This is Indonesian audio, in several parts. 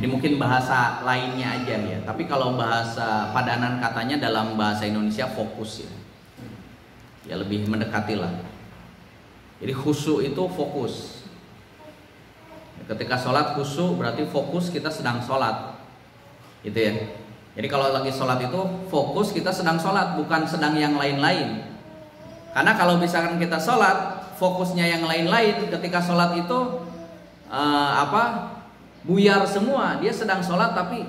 Ini mungkin bahasa lainnya aja ya. Tapi kalau bahasa padanan katanya dalam bahasa Indonesia fokus ya. Ya lebih mendekati lah. Jadi khusyuk itu fokus. Ketika sholat khusyuk berarti fokus kita sedang sholat. Gitu ya. Jadi kalau lagi sholat itu fokus kita sedang sholat, bukan sedang yang lain-lain. Karena kalau misalkan kita sholat fokusnya yang lain-lain, ketika sholat itu buyar semua. Dia sedang sholat tapi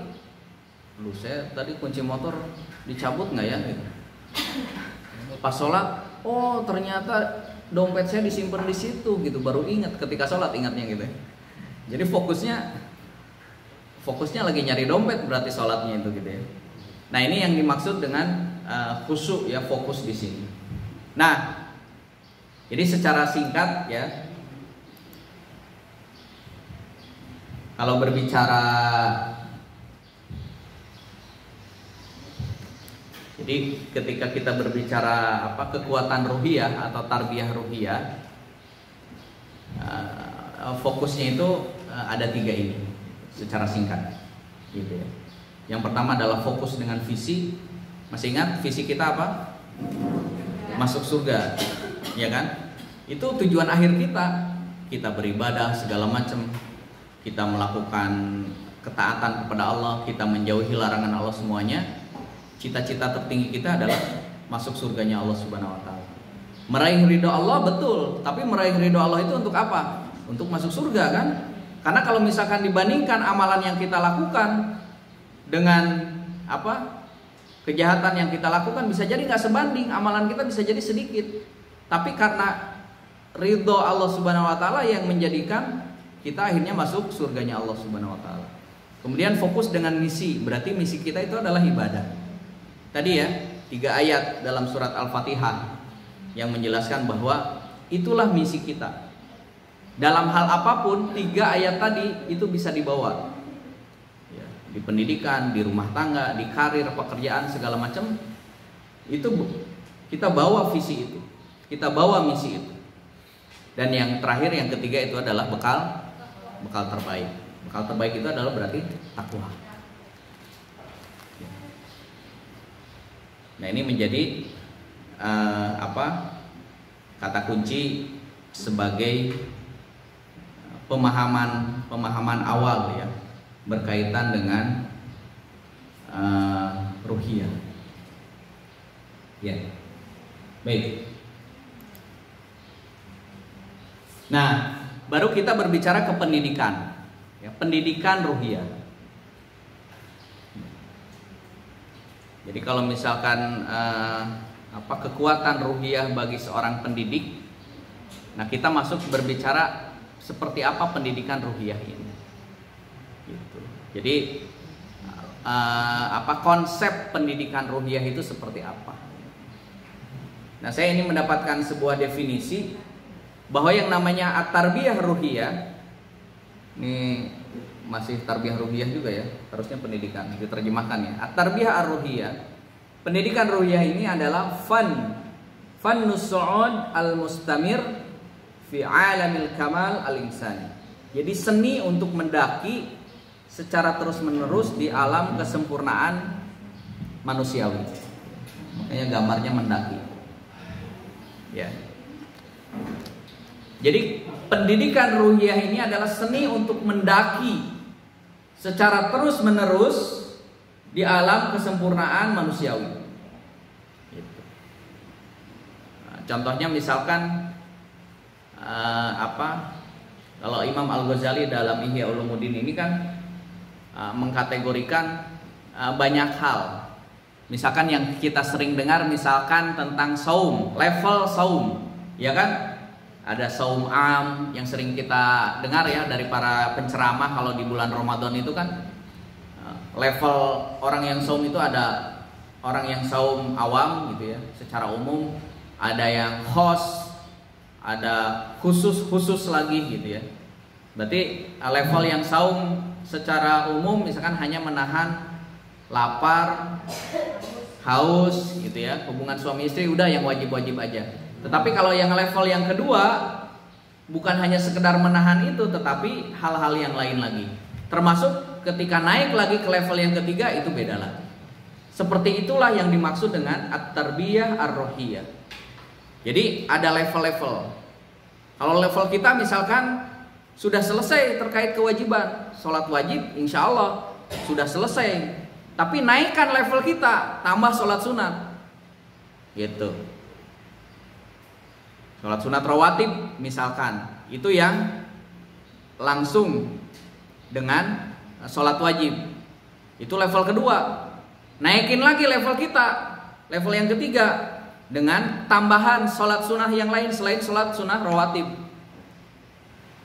saya tadi kunci motor dicabut nggak ya? Pas sholat, oh ternyata dompet saya disimpan di situ gitu. Baru ingat ketika sholat ingatnya gitu. Jadi fokusnya lagi nyari dompet berarti sholatnya itu gitu ya. Nah ini yang dimaksud dengan khusyuk ya, fokus di sini. Nah, jadi secara singkat ya, kalau berbicara, jadi ketika kita berbicara kekuatan ruhiyah atau tarbiyah ruhiyah, fokusnya itu ada 3 ini secara singkat, gitu ya. Yang pertama adalah fokus dengan visi. Masih ingat visi kita apa? Masuk surga, ya kan? Itu tujuan akhir kita. Kita beribadah segala macam. Kita melakukan ketaatan kepada Allah, kita menjauhi larangan Allah semuanya. Cita-cita tertinggi kita adalah masuk surganya Allah Subhanahu wa taala. Meraih ridho Allah betul, tapi meraih ridho Allah itu untuk apa? Untuk masuk surga kan? Karena kalau misalkan dibandingkan amalan yang kita lakukan dengan kejahatan yang kita lakukan, bisa jadi nggak sebanding, amalan kita bisa jadi sedikit. Tapi karena ridho Allah Subhanahu wa taala yang menjadikan kita akhirnya masuk surganya Allah Subhanahu wa taala. Kemudian fokus dengan misi, berarti misi kita itu adalah ibadah. Tadi ya, 3 ayat dalam surat Al-Fatihah yang menjelaskan bahwa itulah misi kita. Dalam hal apapun, 3 ayat tadi itu bisa dibawa. Ya, di pendidikan, di rumah tangga, di karir, pekerjaan segala macam, itu kita bawa visi itu, kita bawa misi itu. Dan yang terakhir, yang ketiga itu adalah bekal terbaik. Bekal terbaik itu adalah berarti takwa. Nah ini menjadi kata kunci sebagai pemahaman awal ya, berkaitan dengan ruhiyah. Ya, baik. Nah, baru kita berbicara ke pendidikan, ya, pendidikan ruhiyah. Jadi kalau misalkan kekuatan ruhiyah bagi seorang pendidik, nah kita masuk berbicara seperti apa pendidikan ruhiyah ini. Gitu. Jadi konsep pendidikan ruhiyah itu seperti apa? Nah saya ini mendapatkan sebuah definisi bahwa yang namanya at-tarbiyah ruhiyah, ini masih tarbiyah ruhiyah juga ya, harusnya pendidikan diterjemahkan ya. At-tarbiyah ar-ruhiyah, pendidikan ruhiyah ini adalah fannus su'ud al-mustamir fi alamil kamal al-insani. Jadi seni untuk mendaki secara terus-menerus di alam kesempurnaan manusiawi. Makanya gambarnya mendaki. Ya. Jadi pendidikan ruhiyah ini adalah seni untuk mendaki secara terus-menerus di alam kesempurnaan manusiawi. Gitu. Nah, contohnya misalkan kalau Imam Al-Ghazali dalam Ihya Ulumuddin ini kan mengkategorikan banyak hal. Misalkan yang kita sering dengar misalkan tentang saum, level saum, ya kan? Ada saum am yang sering kita dengar ya dari para penceramah kalau di bulan Ramadan itu kan level orang yang saum itu ada orang yang saum awam gitu ya, secara umum, ada yang khos, ada khusus lagi gitu ya. Berarti level yang saum secara umum misalkan hanya menahan lapar, haus gitu ya, hubungan suami istri udah yang wajib-wajib aja. Tetapi kalau yang level yang kedua bukan hanya sekedar menahan itu, tetapi hal-hal yang lain lagi. Termasuk ketika naik lagi ke level yang ketiga itu beda lagi. Seperti itulah yang dimaksud dengan at-tarbiyah ar-ruhiyah. Jadi ada level-level. Kalau level kita misalkan sudah selesai terkait kewajiban, sholat wajib insya Allah sudah selesai. Tapi naikkan level kita, tambah sholat sunat, gitu. Sholat sunat rawatib misalkan, itu yang langsung dengan sholat wajib. Itu level kedua. Naikin lagi level kita, level yang ketiga, dengan tambahan sholat sunnah yang lain selain sholat sunnah rawatib.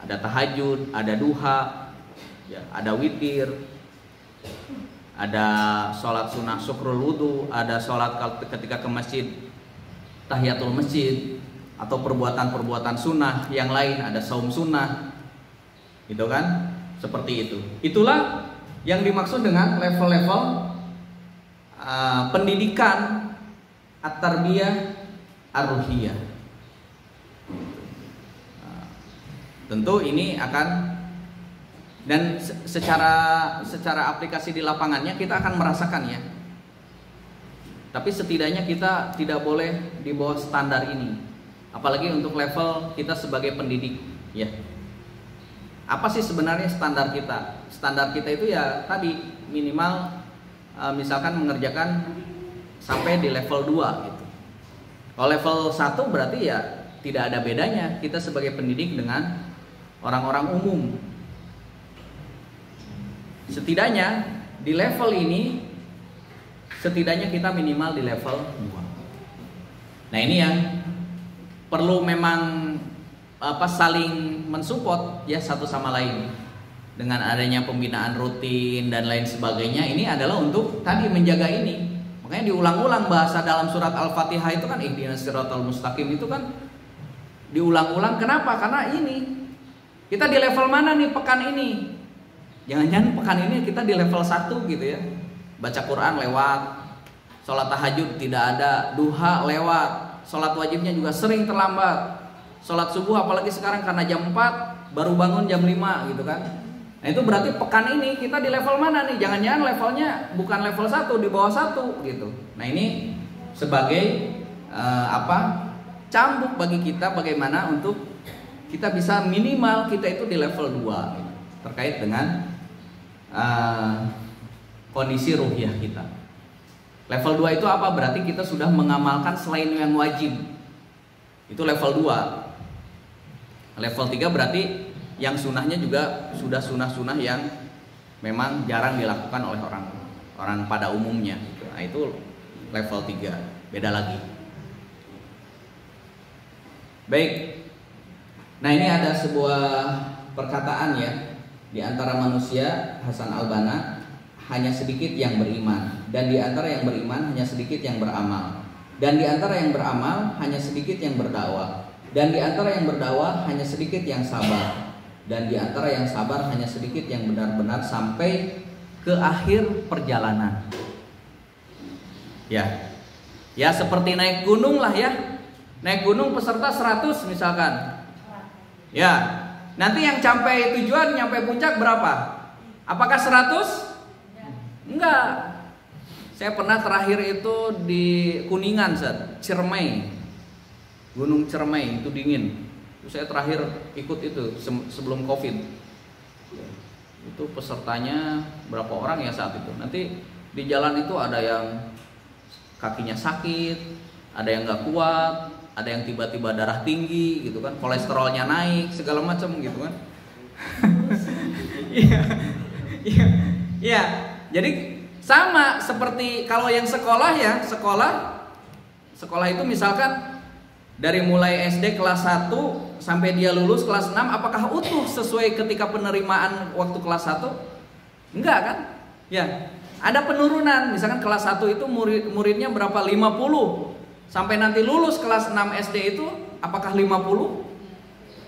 Ada tahajud, ada duha, ya, ada witir, ada sholat sunnah syukrul wudhu, ada sholat ketika ke masjid, tahiyatul masjid, atau perbuatan-perbuatan sunnah yang lain, ada saum sunnah, gitu kan? Seperti itu. Itulah yang dimaksud dengan level-level pendidikan at-tarbiyah ar-ruhiyah. Tentu ini akan, dan secara aplikasi di lapangannya kita akan merasakan ya. Tapi setidaknya kita tidak boleh di bawah standar ini. Apalagi untuk level kita sebagai pendidik, ya. Apa sih sebenarnya standar kita? Standar kita itu ya tadi minimal misalkan mengerjakan sampai di level 2 gitu. Kalau level 1 berarti ya tidak ada bedanya kita sebagai pendidik dengan orang-orang umum. Setidaknya di level ini, setidaknya kita minimal di level 2. Nah ini yang perlu memang saling mensupport ya satu sama lain. Dengan adanya pembinaan rutin dan lain sebagainya, ini adalah untuk tadi menjaga ini. Makanya diulang-ulang bahasa dalam surat Al-Fatihah itu kan ihdinas siratal mustaqim itu kan diulang-ulang. Kenapa? Karena ini kita di level mana nih pekan ini? Jangan-jangan pekan ini kita di level 1 gitu ya. Baca Quran lewat, sholat tahajud tidak ada, duha lewat, sholat wajibnya juga sering terlambat. Sholat subuh apalagi sekarang karena jam 4 baru bangun jam 5 gitu kan. Nah itu berarti pekan ini kita di level mana nih? Jangan-jangan levelnya bukan level 1, di bawah 1 gitu. Nah ini sebagai cambuk bagi kita bagaimana untuk kita bisa minimal kita itu di level 2 gitu, terkait dengan kondisi ruhiyah kita. Level 2 itu apa? Berarti kita sudah mengamalkan selain yang wajib. Itu level 2. Level 3 berarti yang sunnahnya juga sudah sunnah-sunnah yang memang jarang dilakukan oleh orang pada umumnya. Nah itu level 3, beda lagi. Baik. Nah ini ada sebuah perkataan ya di antara manusia, Hasan al-Banna, hanya sedikit yang beriman, dan di antara yang beriman hanya sedikit yang beramal, dan di antara yang beramal hanya sedikit yang berdakwah, dan di antara yang berdakwah hanya sedikit yang sabar, dan di antara yang sabar hanya sedikit yang benar-benar sampai ke akhir perjalanan. Ya, ya seperti naik gunung lah ya. Naik gunung peserta 100 misalkan. Ya, nanti yang sampai tujuan, nyampe puncak berapa? Apakah 100? Enggak. Saya pernah terakhir itu di Kuningan, Ciremai. Gunung Ciremai itu dingin. Saya terakhir ikut itu sebelum Covid. Itu pesertanya berapa orang ya saat itu. Nanti di jalan itu ada yang kakinya sakit, ada yang nggak kuat, ada yang tiba-tiba darah tinggi gitu kan, kolesterolnya naik segala macam gitu kan. Iya. Jadi sama seperti kalau yang sekolah ya, sekolah itu misalkan dari mulai SD kelas 1 sampai dia lulus kelas 6, apakah utuh sesuai ketika penerimaan waktu kelas 1? Enggak kan? Ya. Ada penurunan, misalkan kelas 1 itu muridnya berapa? 50. Sampai nanti lulus kelas 6 SD itu apakah 50?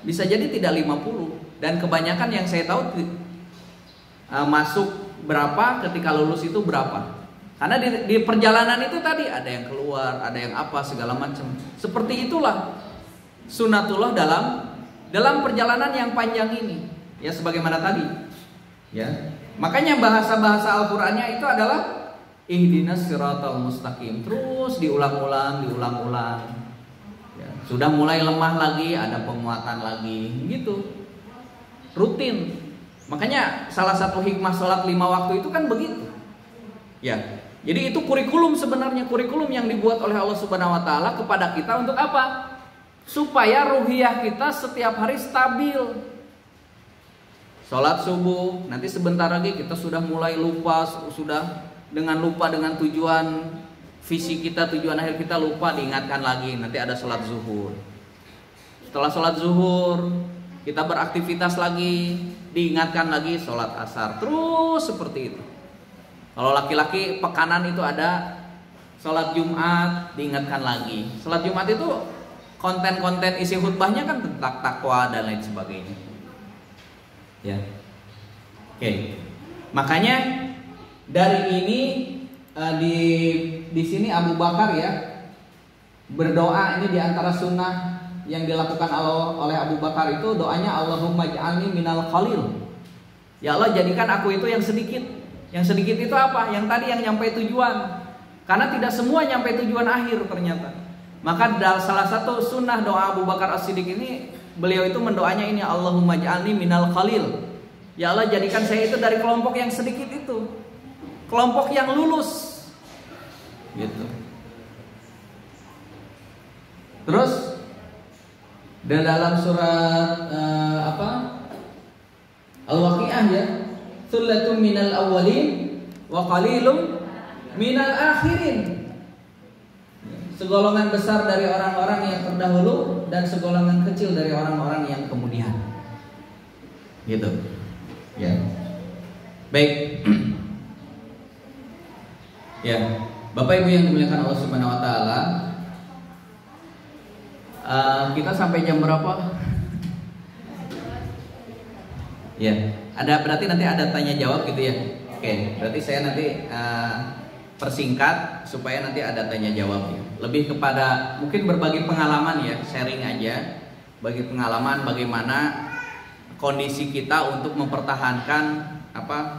Bisa jadi tidak 50. Dan kebanyakan yang saya tahu masuk berapa, ketika lulus itu berapa. Karena di perjalanan itu tadi ada yang keluar, ada yang apa segala macam. Seperti itulah sunatullah dalam perjalanan yang panjang ini. Ya sebagaimana tadi. Ya. Makanya bahasa-bahasa Al-Qur'annya itu adalah ihdinas siratal mustaqim. Terus diulang-ulang. Ya, sudah mulai lemah lagi, ada penguatan lagi, gitu. Rutin. Makanya salah satu hikmah sholat 5 waktu itu kan begitu. Ya. Jadi itu kurikulum sebenarnya, kurikulum yang dibuat oleh Allah Subhanahu wa taala kepada kita untuk apa? Supaya ruhiyah kita setiap hari stabil. Sholat subuh, nanti sebentar lagi kita sudah mulai lupa, sudah lupa dengan tujuan visi kita, tujuan akhir kita lupa, diingatkan lagi, nanti ada sholat zuhur. Setelah sholat zuhur, kita beraktivitas lagi, diingatkan lagi sholat asar. Terus seperti itu. Kalau laki-laki pekanan itu ada sholat Jumat, diingatkan lagi. Sholat Jumat itu konten-konten isi khutbahnya kan tentang takwa dan lain sebagainya. Ya, oke. Makanya dari ini di sini Abu Bakar ya berdoa, ini diantara sunnah yang dilakukan oleh Abu Bakar itu doanya Allahumma ja'alni minal khalil. Ya Allah, jadikan aku itu yang sedikit. Yang sedikit itu apa? Yang tadi yang nyampe tujuan. Karena tidak semua nyampe tujuan akhir ternyata. Maka dalam salah satu sunnah doa Abu Bakar As-Siddiq ini, beliau itu mendoanya ini, Allahumma ja'alni minal khalil. Ya Allah, jadikan saya itu dari kelompok yang sedikit itu, kelompok yang lulus, gitu. Terus dalam surat Al-Waqi'ah ya, Sullatun minal awwalin wa qalilum minal akhirin. Segolongan besar dari orang-orang yang terdahulu dan segolongan kecil dari orang-orang yang kemudian. Gitu. Ya. Baik. Ya, Bapak Ibu yang dimuliakan Allah Subhanahu wa taala. Kita sampai jam berapa? Ya. Berarti nanti ada tanya jawab gitu ya. Oke, berarti saya nanti persingkat supaya nanti ada tanya jawab ya. Lebih kepada mungkin berbagi pengalaman ya, sharing aja, bagi pengalaman bagaimana kondisi kita untuk mempertahankan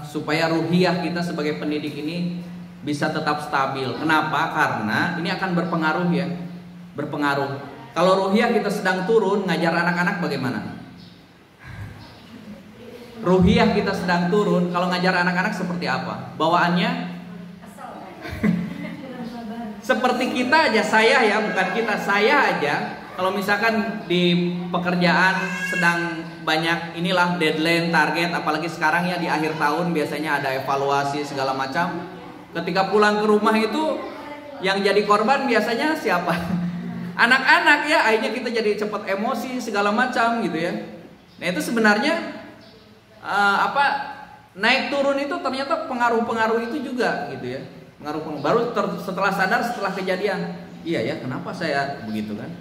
supaya ruhiyah kita sebagai pendidik ini bisa tetap stabil. Kenapa? Karena ini akan berpengaruh ya, berpengaruh. Kalau ruhiyah kita sedang turun, ngajar anak-anak bagaimana? Ruhiyah kita sedang turun, kalau ngajar anak-anak seperti apa? Bawaannya? Seperti kita aja, saya ya, bukan kita, saya aja. Kalau misalkan di pekerjaan sedang banyak inilah deadline, target, apalagi sekarang ya di akhir tahun biasanya ada evaluasi segala macam. Ketika pulang ke rumah itu yang jadi korban biasanya siapa? Anak-anak ya, akhirnya kita jadi cepat emosi segala macam gitu ya. Nah itu sebenarnya naik turun itu ternyata pengaruh-pengaruh itu juga gitu ya. Baru setelah sadar, setelah kejadian, iya ya, kenapa saya begitu kan?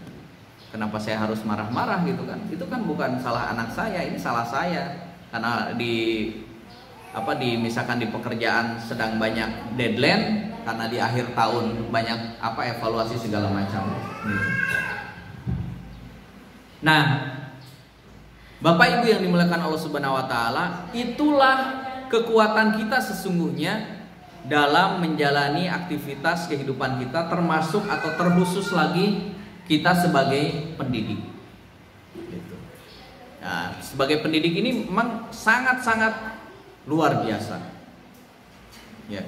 Kenapa saya harus marah-marah gitu kan? Itu kan bukan salah anak saya, ini salah saya. Karena misalkan di pekerjaan sedang banyak deadline, karena di akhir tahun banyak evaluasi segala macam gitu. Nah, Bapak Ibu yang dimuliakan Allah Subhanahu wa taala, itulah kekuatan kita sesungguhnya dalam menjalani aktivitas kehidupan kita, termasuk atau terkhusus lagi kita sebagai pendidik. Gitu. Nah, sebagai pendidik ini memang sangat-sangat luar biasa. Ya.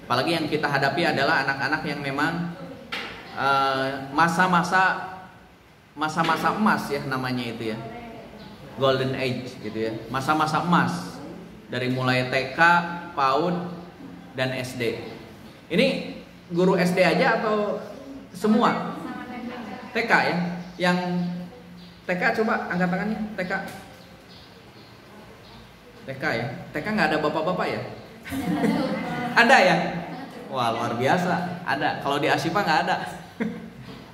Apalagi yang kita hadapi adalah anak-anak yang memang masa-masa emas ya namanya itu ya. Golden age gitu ya. Masa-masa emas dari mulai TK, PAUD dan SD. Ini guru SD aja atau semua? TK ya. Yang TK coba angkat tangannya. TK ya. TK nggak ada bapak-bapak ya? Ada ya? Wah luar biasa. Ada. Kalau di Ashifa nggak ada.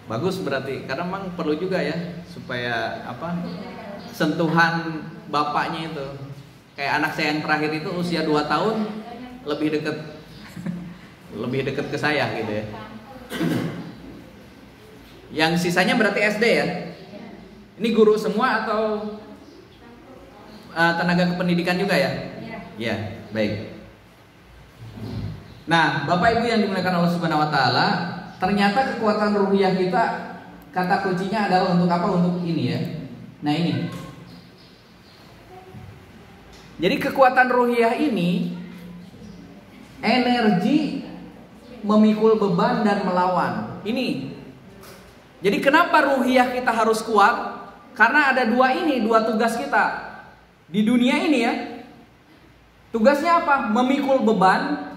Bagus berarti. Karena memang perlu juga ya supaya sentuhan bapaknya itu. Kayak anak saya yang terakhir itu usia 2 tahun lebih dekat ke saya gitu ya. Yang sisanya berarti SD ya. Ini guru semua atau tenaga kependidikan juga ya? Ya, baik. Nah, Bapak Ibu yang dimuliakan Allah Subhanahu wa taala, ternyata kekuatan ruhiyah kita kata kuncinya adalah untuk apa? Untuk ini ya. Nah, ini. Jadi kekuatan ruhiyah ini energi memikul beban dan melawan. Ini. Jadi kenapa ruhiyah kita harus kuat? Karena ada dua tugas kita di dunia ini ya. Tugasnya apa? Memikul beban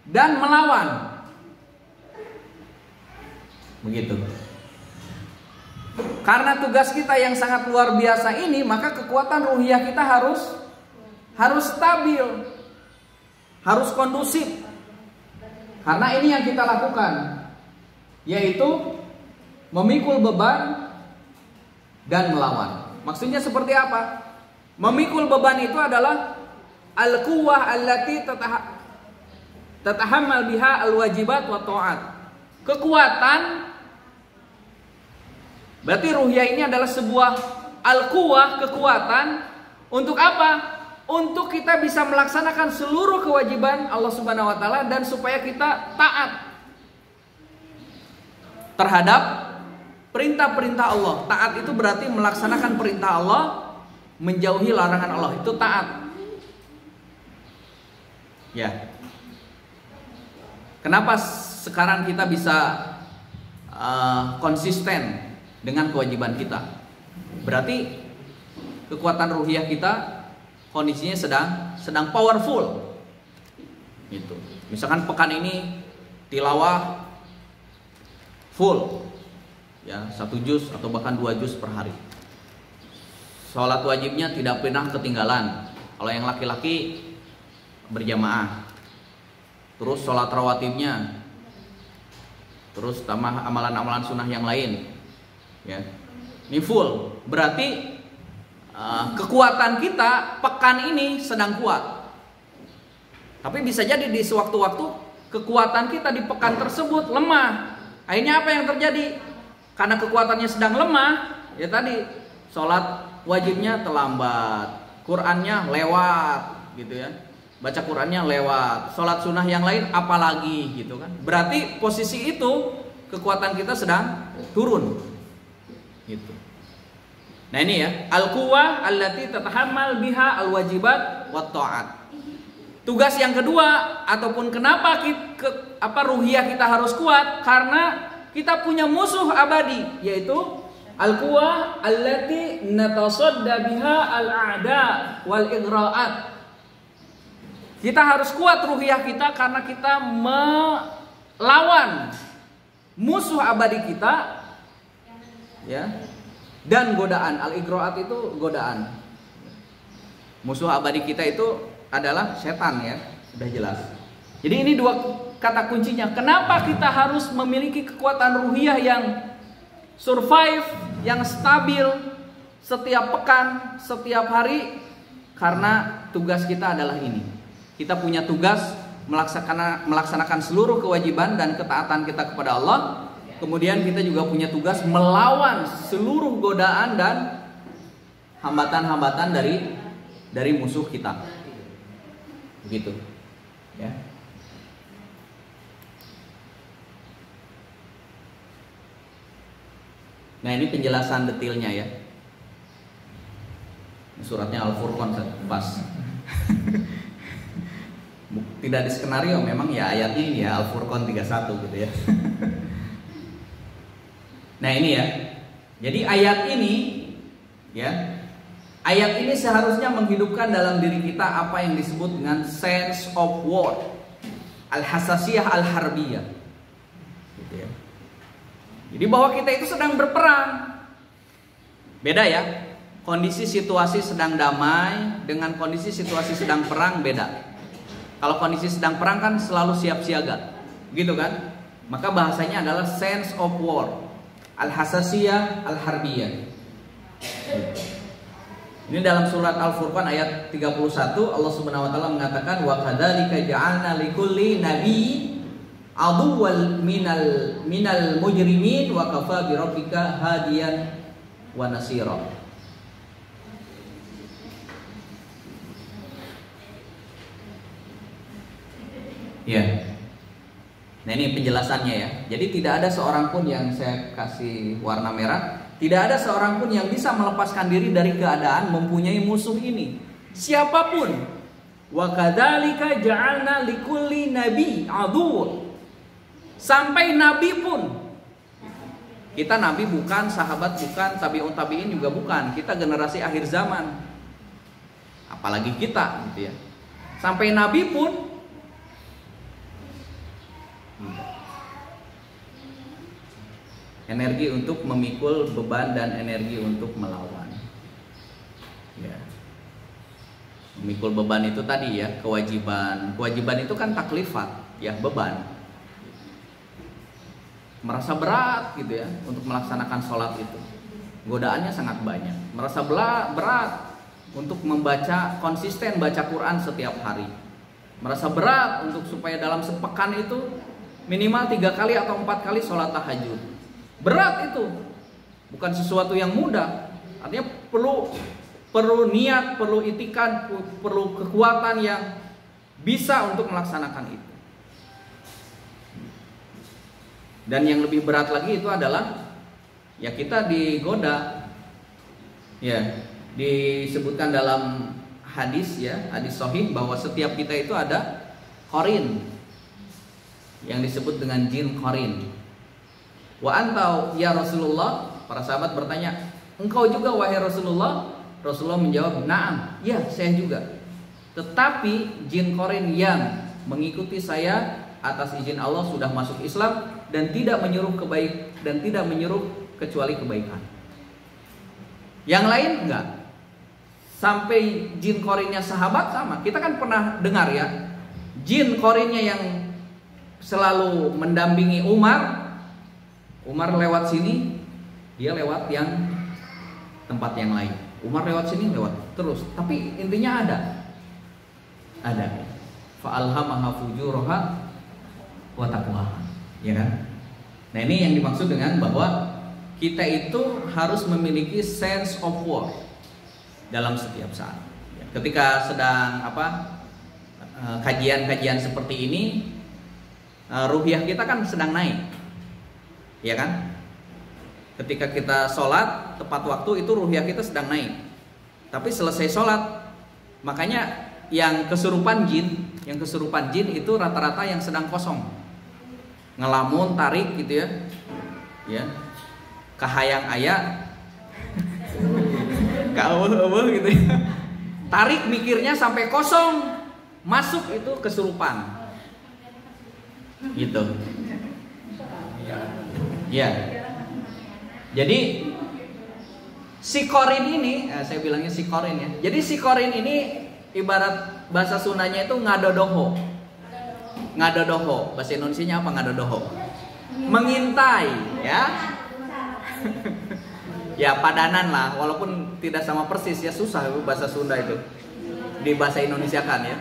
dan melawan. Begitu. Karena tugas kita yang sangat luar biasa ini, maka kekuatan ruhiyah kita harus stabil, harus kondusif. Karena ini yang kita lakukan, yaitu memikul beban dan melawan. Maksudnya seperti apa? Memikul beban itu adalah al-quwwah allati tatahammal biha al-wajibat wa ta'at. Kekuatan, berarti ruhiyah ini adalah sebuah al-quwwah, kekuatan untuk apa? Untuk kita bisa melaksanakan seluruh kewajiban Allah Subhanahu wa taala dan supaya kita taat terhadap perintah-perintah Allah. Taat itu berarti melaksanakan perintah Allah, menjauhi larangan Allah. Itu taat. Ya. Kenapa sekarang kita bisa konsisten dengan kewajiban kita? Berarti kekuatan ruhiyah kita kondisinya sedang powerful. Gitu. Misalkan pekan ini tilawah full. Ya, 1 juz atau bahkan 2 juz per hari. Sholat wajibnya tidak pernah ketinggalan. Kalau yang laki-laki berjamaah. Terus sholat rawatibnya. Terus tambah amalan-amalan sunnah yang lain. Ya, ini full. Berarti kekuatan kita pekan ini sedang kuat. Tapi bisa jadi di sewaktu-waktu kekuatan kita di pekan tersebut lemah. Akhirnya apa yang terjadi? Karena kekuatannya sedang lemah, ya tadi sholat wajibnya terlambat, Qurannya lewat, gitu ya. Baca Qurannya lewat, sholat sunnah yang lain apalagi, gitu kan. Berarti posisi itu kekuatan kita sedang turun, gitu. Nah ini ya, al-quwwah allati tatahammal biha al-wajibat wat ta'at. Tugas yang kedua ataupun kenapa ruhiyah kita harus kuat, karena kita punya musuh abadi, yaitu al-quwwah allati natasadda biha al-a'da wal igra'at. Kita harus kuat ruhiyah kita karena kita melawan musuh abadi kita, ya. Dan godaan, al-igra'at itu godaan. Musuh abadi kita itu adalah setan ya, sudah jelas. Jadi ini dua kata kuncinya. Kenapa kita harus memiliki kekuatan ruhiyah yang survive, yang stabil setiap pekan, setiap hari? Karena tugas kita adalah ini. Kita punya tugas melaksanakan seluruh kewajiban dan ketaatan kita kepada Allah. Kemudian kita juga punya tugas melawan seluruh godaan dan hambatan-hambatan dari musuh kita. Begitu. Ya. Nah, ini penjelasan detailnya ya. Suratnya Al-Furqan pas. Tidak di skenario, memang ya ayatnya ini ya Al-Furqan 31 gitu ya. Nah ini ya. Jadi ayat ini ya, ayat ini seharusnya menghidupkan dalam diri kita apa yang disebut dengan sense of war, al-hasasiyah al-harbiyah, gitu ya. Jadi bahwa kita itu sedang berperang. Beda ya. Kondisi situasi sedang damai dengan kondisi situasi sedang perang beda. Kalau kondisi sedang perang kan selalu siap siaga, gitu kan? Maka bahasanya adalah sense of war, al-hasasiyah al-harbiyah. Ini dalam surat Al-Furqan ayat 31 Allah Subhanahu wa taala mengatakan wa kadzalika ja'alna likulli nabiyyin aduwwal minal mujrimin wa kafa bi rabbika hadiyan wa nasira. Ya. Nah ini penjelasannya ya. Jadi tidak ada seorang pun yang saya kasih warna merah, tidak ada seorang pun yang bisa melepaskan diri dari keadaan mempunyai musuh ini. Siapapun. Wa kadzalika ja'alna likulli nabi aduwwan. Sampai nabi pun. Kita nabi bukan, sahabat bukan, tabi'un tabi'in juga bukan. Kita generasi akhir zaman. Apalagi kita gitu ya. Sampai nabi pun energi untuk memikul beban dan energi untuk melawan. Ya. Memikul beban itu tadi ya, kewajiban. Kewajiban itu kan taklifat, ya beban. Merasa berat gitu ya untuk melaksanakan sholat itu. Godaannya sangat banyak. Merasa berat untuk membaca, konsisten baca Quran setiap hari. Merasa berat untuk supaya dalam sepekan itu minimal 3 kali atau 4 kali sholat tahajud. Berat itu, bukan sesuatu yang mudah. Artinya perlu niat, perlu itikan, perlu kekuatan yang bisa untuk melaksanakan itu. Dan yang lebih berat lagi itu adalah ya kita digoda. Ya, disebutkan dalam hadis ya, hadis sahih bahwa setiap kita itu ada qarin yang disebut dengan jin qarin. Wa antau ya Rasulullah, para sahabat bertanya, engkau juga wahai Rasulullah? Rasulullah menjawab, na'am, ya saya juga. Tetapi jin qarin yang mengikuti saya atas izin Allah sudah masuk Islam dan tidak menyuruh kecuali kebaikan. Yang lain enggak. Sampai jin qarinnya sahabat sama. Kita kan pernah dengar ya, jin qarinnya yang selalu mendampingi Umar lewat sini, dia lewat yang tempat yang lain. Umar lewat sini, lewat terus. Tapi intinya ada. Fa'alhamaha fujuraha wa taqwaha. Ya kan? Nah ini yang dimaksud dengan bahwa kita itu harus memiliki sense of worth dalam setiap saat. Ketika sedang kajian-kajian seperti ini, ruhiyah kita kan sedang naik. Ya kan? Ketika kita sholat tepat waktu itu ruhiyah kita sedang naik. Tapi selesai sholat, makanya yang kesurupan jin itu rata-rata yang sedang kosong, ngelamun, tarik gitu ya, kahayang aya, kaueuh gitu ya, tarik mikirnya sampai kosong, masuk itu kesurupan, gitu. Ya. Jadi si qarin ini, saya bilangnya si qarin ya. Jadi si qarin ini ibarat bahasa Sundanya itu ngadodoho. Ngadodoho, bahasa Indonesianya apa ngadodoho? Mengintai, ya. Ya padanan lah, walaupun tidak sama persis ya, susah bahasa Sunda itu di bahasa Indonesia kan ya.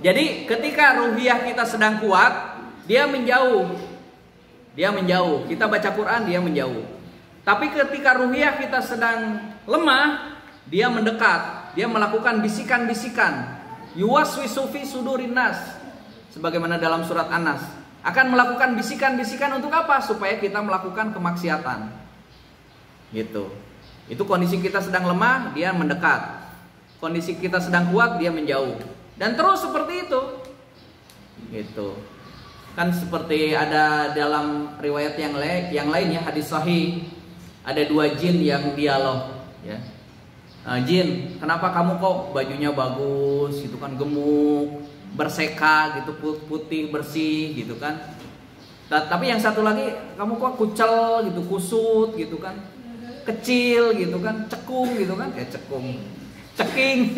Jadi ketika ruhiyah kita sedang kuat, dia menjauh. Kita baca Quran, dia menjauh. Tapi ketika ruhiyah kita sedang lemah, dia mendekat. Dia melakukan bisikan-bisikan. Yuwaswisu fi sudurin nas. Sebagaimana dalam surat An-Nas. Akan melakukan bisikan-bisikan untuk apa? Supaya kita melakukan kemaksiatan. Gitu. Itu kondisi kita sedang lemah, dia mendekat. Kondisi kita sedang kuat, dia menjauh. Dan terus seperti itu. Gitu. Kan seperti ada dalam riwayat yang lain ya, hadis sahih, ada 2 jin yang dialog ya. Jin, kenapa kamu kok bajunya bagus gitu kan, gemuk, berseka gitu, putih bersih gitu kan. Tapi yang satu lagi, kamu kok kucel gitu, kusut gitu kan, kecil gitu kan, cekung gitu kan, kayak ceking.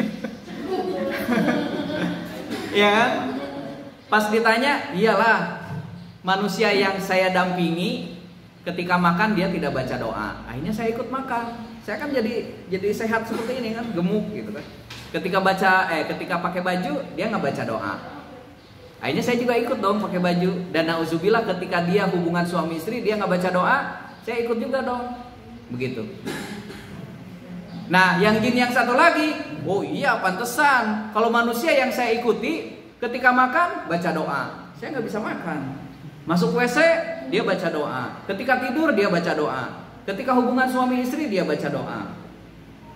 Ya kan? Pas ditanya, iyalah manusia yang saya dampingi ketika makan dia tidak baca doa. Akhirnya saya ikut makan. Saya kan jadi sehat seperti ini kan, gemuk gitu kan. Ketika pakai baju dia nggak baca doa. Akhirnya saya juga ikut dong pakai baju. Dan nauzubillah ketika dia hubungan suami istri dia nggak baca doa, saya ikut juga dong. Begitu. Nah, yang jin yang satu lagi, oh iya pantesan kalau manusia yang saya ikuti ketika makan baca doa. saya nggak bisa makan. Masuk WC dia baca doa, ketika tidur dia baca doa, ketika hubungan suami istri dia baca doa.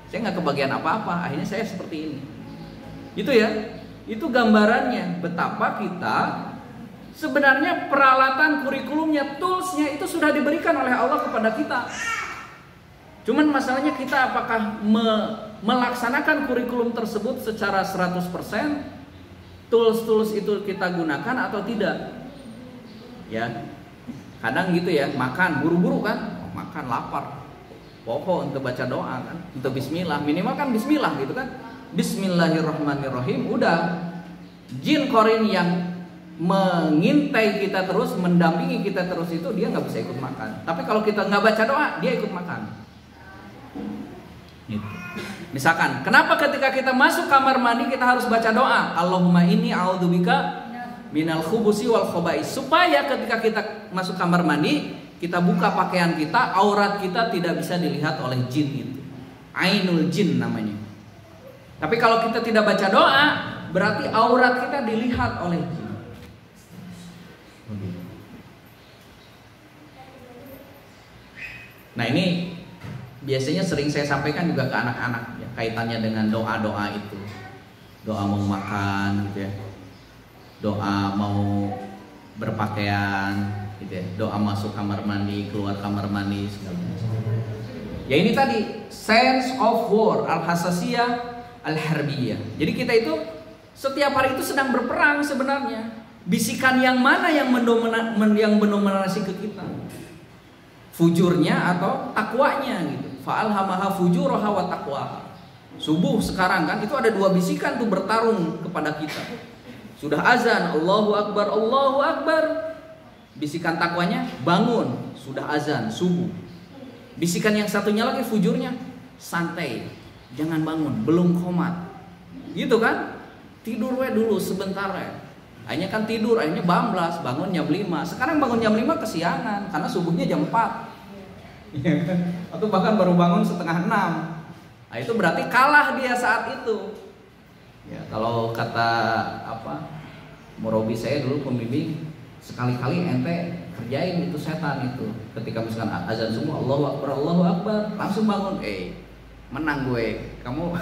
Saya nggak kebagian apa-apa, akhirnya saya seperti ini. Itu ya, itu gambarannya betapa kita sebenarnya peralatan kurikulumnya, toolsnya itu sudah diberikan oleh Allah kepada kita. Cuman masalahnya kita apakah melaksanakan kurikulum tersebut secara 100%, tools-tools itu kita gunakan atau tidak. Ya, kadang gitu ya, makan buru-buru kan, makan lapar, pokok untuk baca doa kan, untuk bismillah, minimal kan bismillah gitu kan, bismillahirrahmanirrahim, udah jin korin yang mengintai kita terus, mendampingi kita terus itu dia nggak bisa ikut makan. Tapi kalau kita nggak baca doa, dia ikut makan. Gitu. Misalkan, kenapa ketika kita masuk kamar mandi kita harus baca doa, Allahumma inni a'udzubika minal khubusi wal khobais, supaya ketika kita masuk kamar mandi kita buka pakaian kita, aurat kita tidak bisa dilihat oleh jin itu. Ainul jin namanya. Tapi kalau kita tidak baca doa, berarti aurat kita dilihat oleh jin. Nah ini biasanya sering saya sampaikan juga ke anak-anak ya, kaitannya dengan doa-doa itu. Doa mau makan gitu ya, doa mau berpakaian gitu ya, doa masuk kamar mandi, keluar kamar mandi, segala macam. Ya ini tadi sense of war, al-hasasiyah, al-harbiyah. Jadi kita itu setiap hari itu sedang berperang sebenarnya. Bisikan yang mana yang mendominasi ke kita? Fujurnya atau takwanya gitu. Fa'alhamaha fujuraha wa taqwaha. Subuh sekarang kan itu ada dua bisikan tuh bertarung kepada kita. Sudah azan, Allahu Akbar, Allahu Akbar. Bisikan takwanya, bangun, sudah azan, subuh. Bisikan yang satunya lagi fujurnya, santai, jangan bangun, belum qomat. Gitu kan? Tidur we dulu sebentar we. Akhirnya kan tidur, akhirnya bablas, bangun jam 5. Sekarang bangun jam 5 kesiangan karena subuhnya jam 4. Atau bahkan baru bangun setengah 6. Nah, itu berarti kalah dia saat itu. Ya, kalau kata murabi saya dulu pembimbing, sekali-kali ente kerjain itu setan itu. Ketika misalkan azan semua Allahu Akbar, langsung bangun, menang gue. Kamu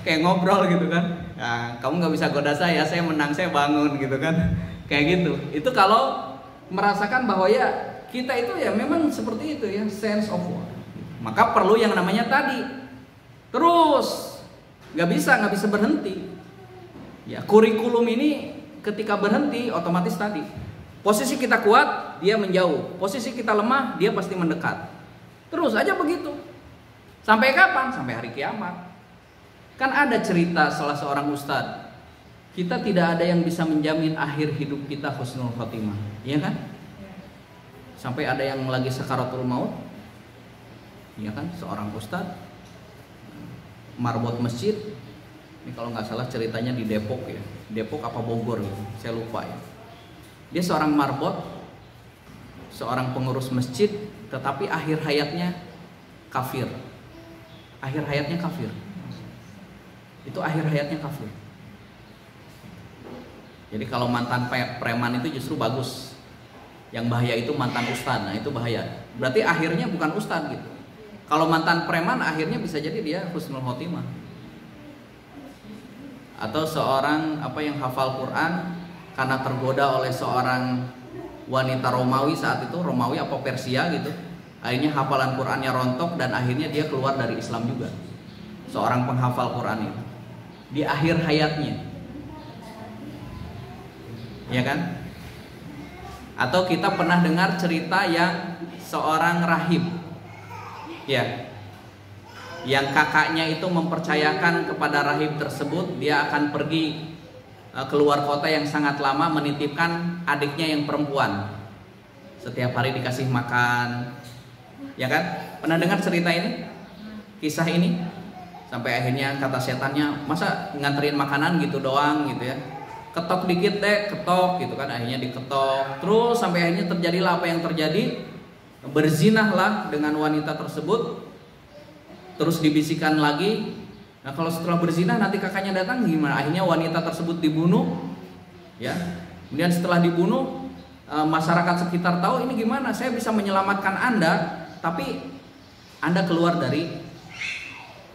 kayak ngobrol gitu kan. Nah, kamu nggak bisa goda saya menang, saya bangun gitu kan. Kayak gitu. Itu kalau merasakan bahwa ya kita itu ya memang seperti itu ya, sense of war. Maka perlu yang namanya tadi terus, nggak bisa berhenti. Ya kurikulum ini ketika berhenti otomatis tadi posisi kita kuat dia menjauh, posisi kita lemah dia pasti mendekat. Terus aja begitu. Sampai kapan? Sampai hari kiamat. Kan ada cerita salah seorang ustadz, kita tidak ada yang bisa menjamin akhir hidup kita husnul khotimah, iya kan? Sampai ada yang lagi sakaratul maut, iya kan? Seorang ustadz marbot masjid, ini kalau nggak salah ceritanya di Depok ya, Depok apa Bogor gitu, saya lupa ya. Dia seorang marbot, seorang pengurus masjid, tetapi akhir hayatnya kafir. Akhir hayatnya kafir. Itu akhir hayatnya kafir. Jadi kalau mantan preman itu justru bagus. Yang bahaya itu mantan ustadz. Nah itu bahaya. Berarti akhirnya bukan ustadz gitu. Kalau mantan preman akhirnya bisa jadi dia husnul khotimah. Atau seorang yang hafal Quran karena tergoda oleh seorang wanita Romawi saat itu, Romawi apa Persia gitu. Akhirnya hafalan Qurannya rontok dan akhirnya dia keluar dari Islam juga. Seorang penghafal Quran itu di akhir hayatnya, ya kan? Atau kita pernah dengar cerita yang seorang rahib, ya, yang kakaknya itu mempercayakan kepada rahib tersebut dia akan pergi keluar kota yang sangat lama menitipkan adiknya yang perempuan. Setiap hari dikasih makan, ya kan? Pernah dengar cerita ini? Kisah ini? Sampai akhirnya kata setannya, masa nganterin makanan gitu doang gitu ya, ketok dikit deh, ketok gitu kan. Akhirnya diketok terus sampai akhirnya terjadilah apa yang terjadi, berzinahlah dengan wanita tersebut. Terus dibisikkan lagi, nah kalau setelah berzinah nanti kakaknya datang gimana? Akhirnya wanita tersebut dibunuh, ya, Kemudian setelah dibunuh, masyarakat sekitar tahu, ini gimana? Saya bisa menyelamatkan Anda, tapi Anda keluar dari,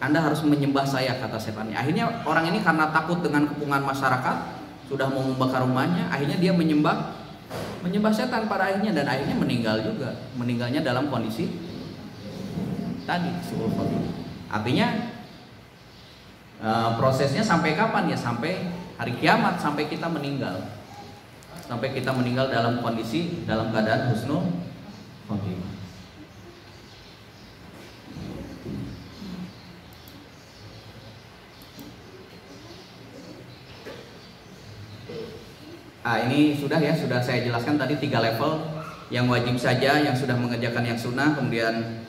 Anda harus menyembah saya, kata setannya. Akhirnya orang ini karena takut dengan kepungan masyarakat, sudah mau membakar rumahnya, akhirnya dia menyembah setan pada akhirnya, dan akhirnya meninggal juga. Meninggalnya dalam kondisi tadi, suul khotimah. Artinya prosesnya sampai kapan ya? Sampai hari kiamat, sampai kita meninggal. Sampai kita meninggal dalam kondisi, dalam keadaan husnul khotimah. Ini sudah ya, sudah saya jelaskan tadi 3 level. Yang wajib saja, yang sudah mengerjakan yang sunnah, kemudian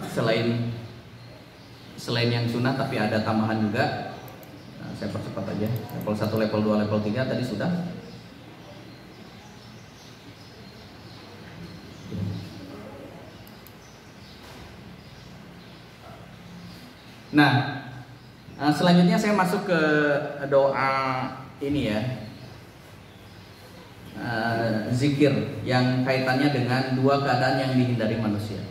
selain yang sunnah tapi ada tambahan juga. Saya percepat aja. Level 1, level 2, level 3 tadi sudah. Nah, selanjutnya saya masuk ke doa ini ya, zikir yang kaitannya dengan 2 keadaan yang dihindari manusia.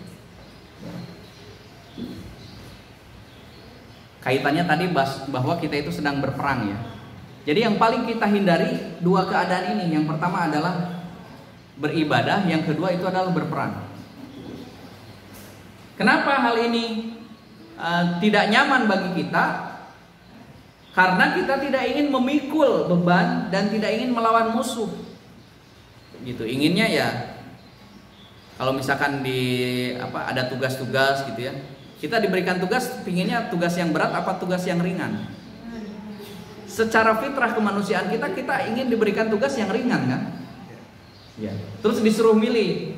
Kaitannya tadi bahwa kita itu sedang berperang ya. Jadi yang paling kita hindari 2 keadaan ini. Yang pertama adalah beribadah, yang kedua itu adalah berperang. Kenapa hal ini tidak nyaman bagi kita? Karena kita tidak ingin memikul beban dan tidak ingin melawan musuh. Gitu. Inginnya ya, kalau misalkan ada tugas-tugas gitu ya, kita diberikan tugas, pinginnya tugas yang berat apa tugas yang ringan. Secara fitrah kemanusiaan kita ingin diberikan tugas yang ringan kan? Ya. Terus disuruh milih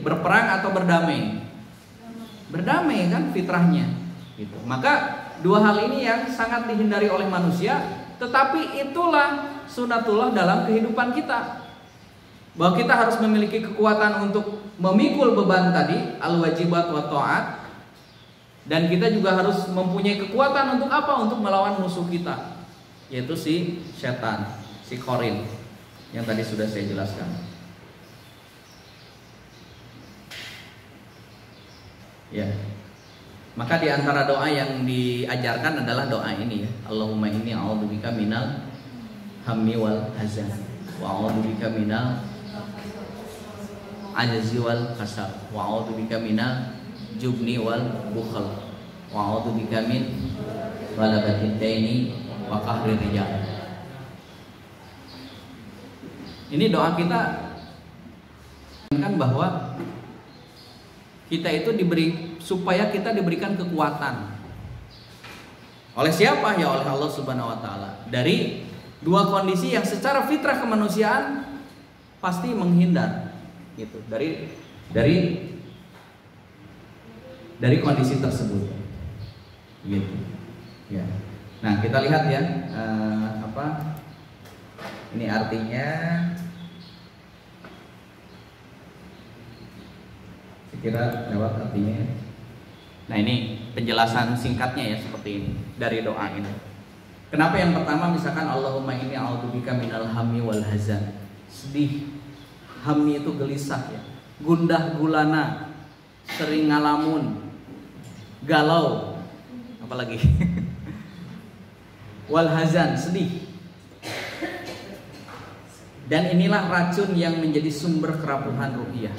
berperang atau berdamai. Berdamai kan fitrahnya. Gitu. Maka 2 hal ini yang sangat dihindari oleh manusia, tetapi itulah sunatullah dalam kehidupan kita. Bahwa kita harus memiliki kekuatan untuk memikul beban tadi, al-wajibat wa ta'at. Dan kita juga harus mempunyai kekuatan untuk apa? Untuk melawan musuh kita, yaitu si setan, si Qarin, yang tadi sudah saya jelaskan. Ya. Maka di antara doa yang diajarkan adalah doa ini ya. Allahumma inni a'udzubika minal hammi wal hazan wa a'udzubika minal ajzi wal kasal wa a'udzubika minal jubni wal bukhl wa a'udzubika min ghalabatil daini wa qahrir rijal. Ini doa kita kan bahwa kita itu supaya kita diberikan kekuatan. Oleh siapa? Ya oleh Allah Subhanahu wa taala. Dari 2 kondisi yang secara fitrah kemanusiaan pasti menghindar gitu. Dari kondisi tersebut. Gitu. Ya. Nah, kita lihat ya ini artinya. Kira lewat artinya. Nah, ini penjelasan singkatnya ya seperti ini dari doa ini. Kenapa yang pertama misalkan Allahumma inni a'udzubika minal hammi wal hazan. Sedih. Hammi itu gelisah ya. Gundah gulana, sering ngalamun, galau, apalagi wal hazan, sedih. Dan inilah racun yang menjadi sumber kerapuhan ruhiyah.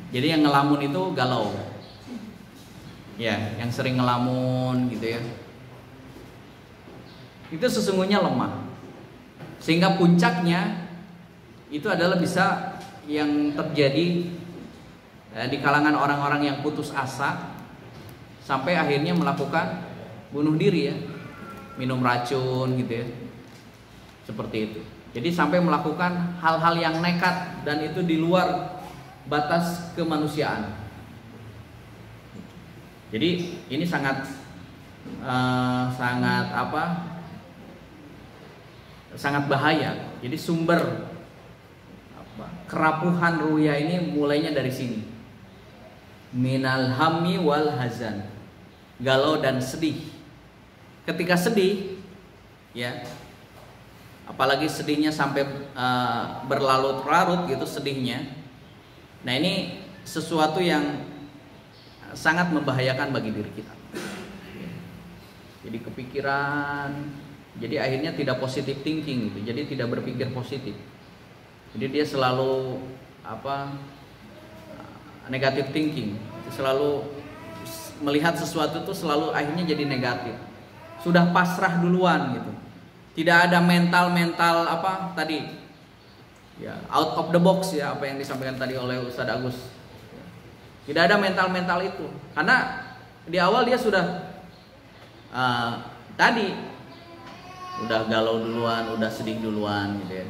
Jadi yang ngelamun itu galau. Ya, yang sering ngelamun gitu ya. Itu sesungguhnya lemah. Sehingga puncaknya itu adalah bisa yang terjadi di kalangan orang-orang yang putus asa sampai akhirnya melakukan bunuh diri ya. Minum racun gitu ya. Seperti itu. Jadi sampai melakukan hal-hal yang nekat dan itu di luar batas kemanusiaan. Jadi ini sangat bahaya. Jadi sumber kerapuhan ruya ini mulainya dari sini. Minal hammi wal hazan. Galau dan sedih. Ketika sedih, ya. Apalagi sedihnya sampai berlarut-larut gitu sedihnya. Nah, ini sesuatu yang sangat membahayakan bagi diri kita. Jadi kepikiran, jadi akhirnya tidak positive thinking gitu. Jadi tidak berpikir positif. Jadi dia selalu negative thinking, selalu melihat sesuatu itu selalu akhirnya jadi negatif. Sudah pasrah duluan gitu. Tidak ada mental tadi ya, out of the box ya, apa yang disampaikan tadi oleh Ustadz Agus. Tidak ada mental itu, karena di awal dia sudah tadi udah galau duluan, udah sedih duluan gitu ya.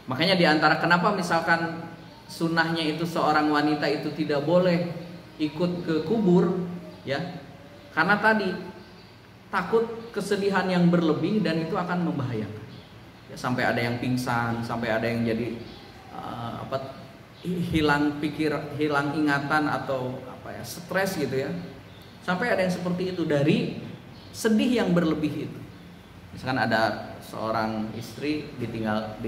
Makanya di antara kenapa misalkan sunnahnya itu seorang wanita itu tidak boleh ikut ke kubur ya, karena tadi takut kesedihan yang berlebih dan itu akan membahayakan ya, sampai ada yang pingsan, sampai ada yang jadi hilang ingatan atau stres gitu ya, sampai ada yang seperti itu dari sedih yang berlebih itu. Misalkan ada seorang istri ditinggal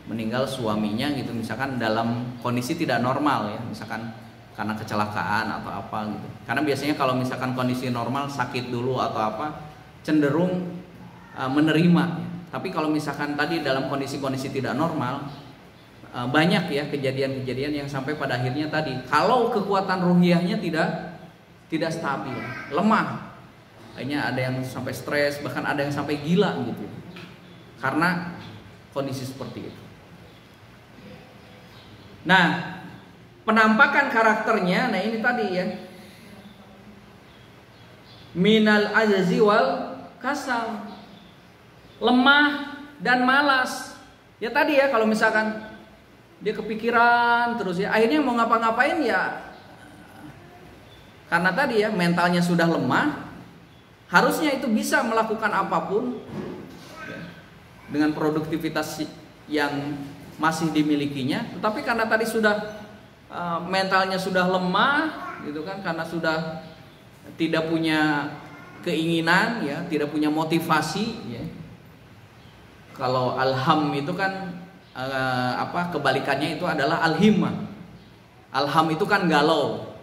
meninggal suaminya gitu, misalkan dalam kondisi tidak normal ya, misalkan karena kecelakaan atau apa gitu. Karena biasanya kalau misalkan kondisi normal sakit dulu atau apa cenderung menerima. Tapi kalau misalkan tadi dalam kondisi-kondisi tidak normal banyak ya kejadian-kejadian yang sampai pada akhirnya tadi kalau kekuatan ruhiyahnya tidak stabil, lemah. Akhirnya ada yang sampai stres, bahkan ada yang sampai gila gitu. Karena kondisi seperti itu. Nah, penampakan karakternya, nah ini tadi ya, minal ajzi wal kasal, lemah dan malas. Ya tadi ya, kalau misalkan dia kepikiran terus ya, akhirnya mau ngapa-ngapain ya, karena tadi ya mentalnya sudah lemah, harusnya itu bisa melakukan apapun ya, dengan produktivitas yang masih dimilikinya, tetapi karena tadi sudah mentalnya sudah lemah gitu kan, karena sudah tidak punya keinginan ya, tidak punya motivasi ya. Kalau alham itu kan kebalikannya itu adalah alhimmah. Alham itu kan galau.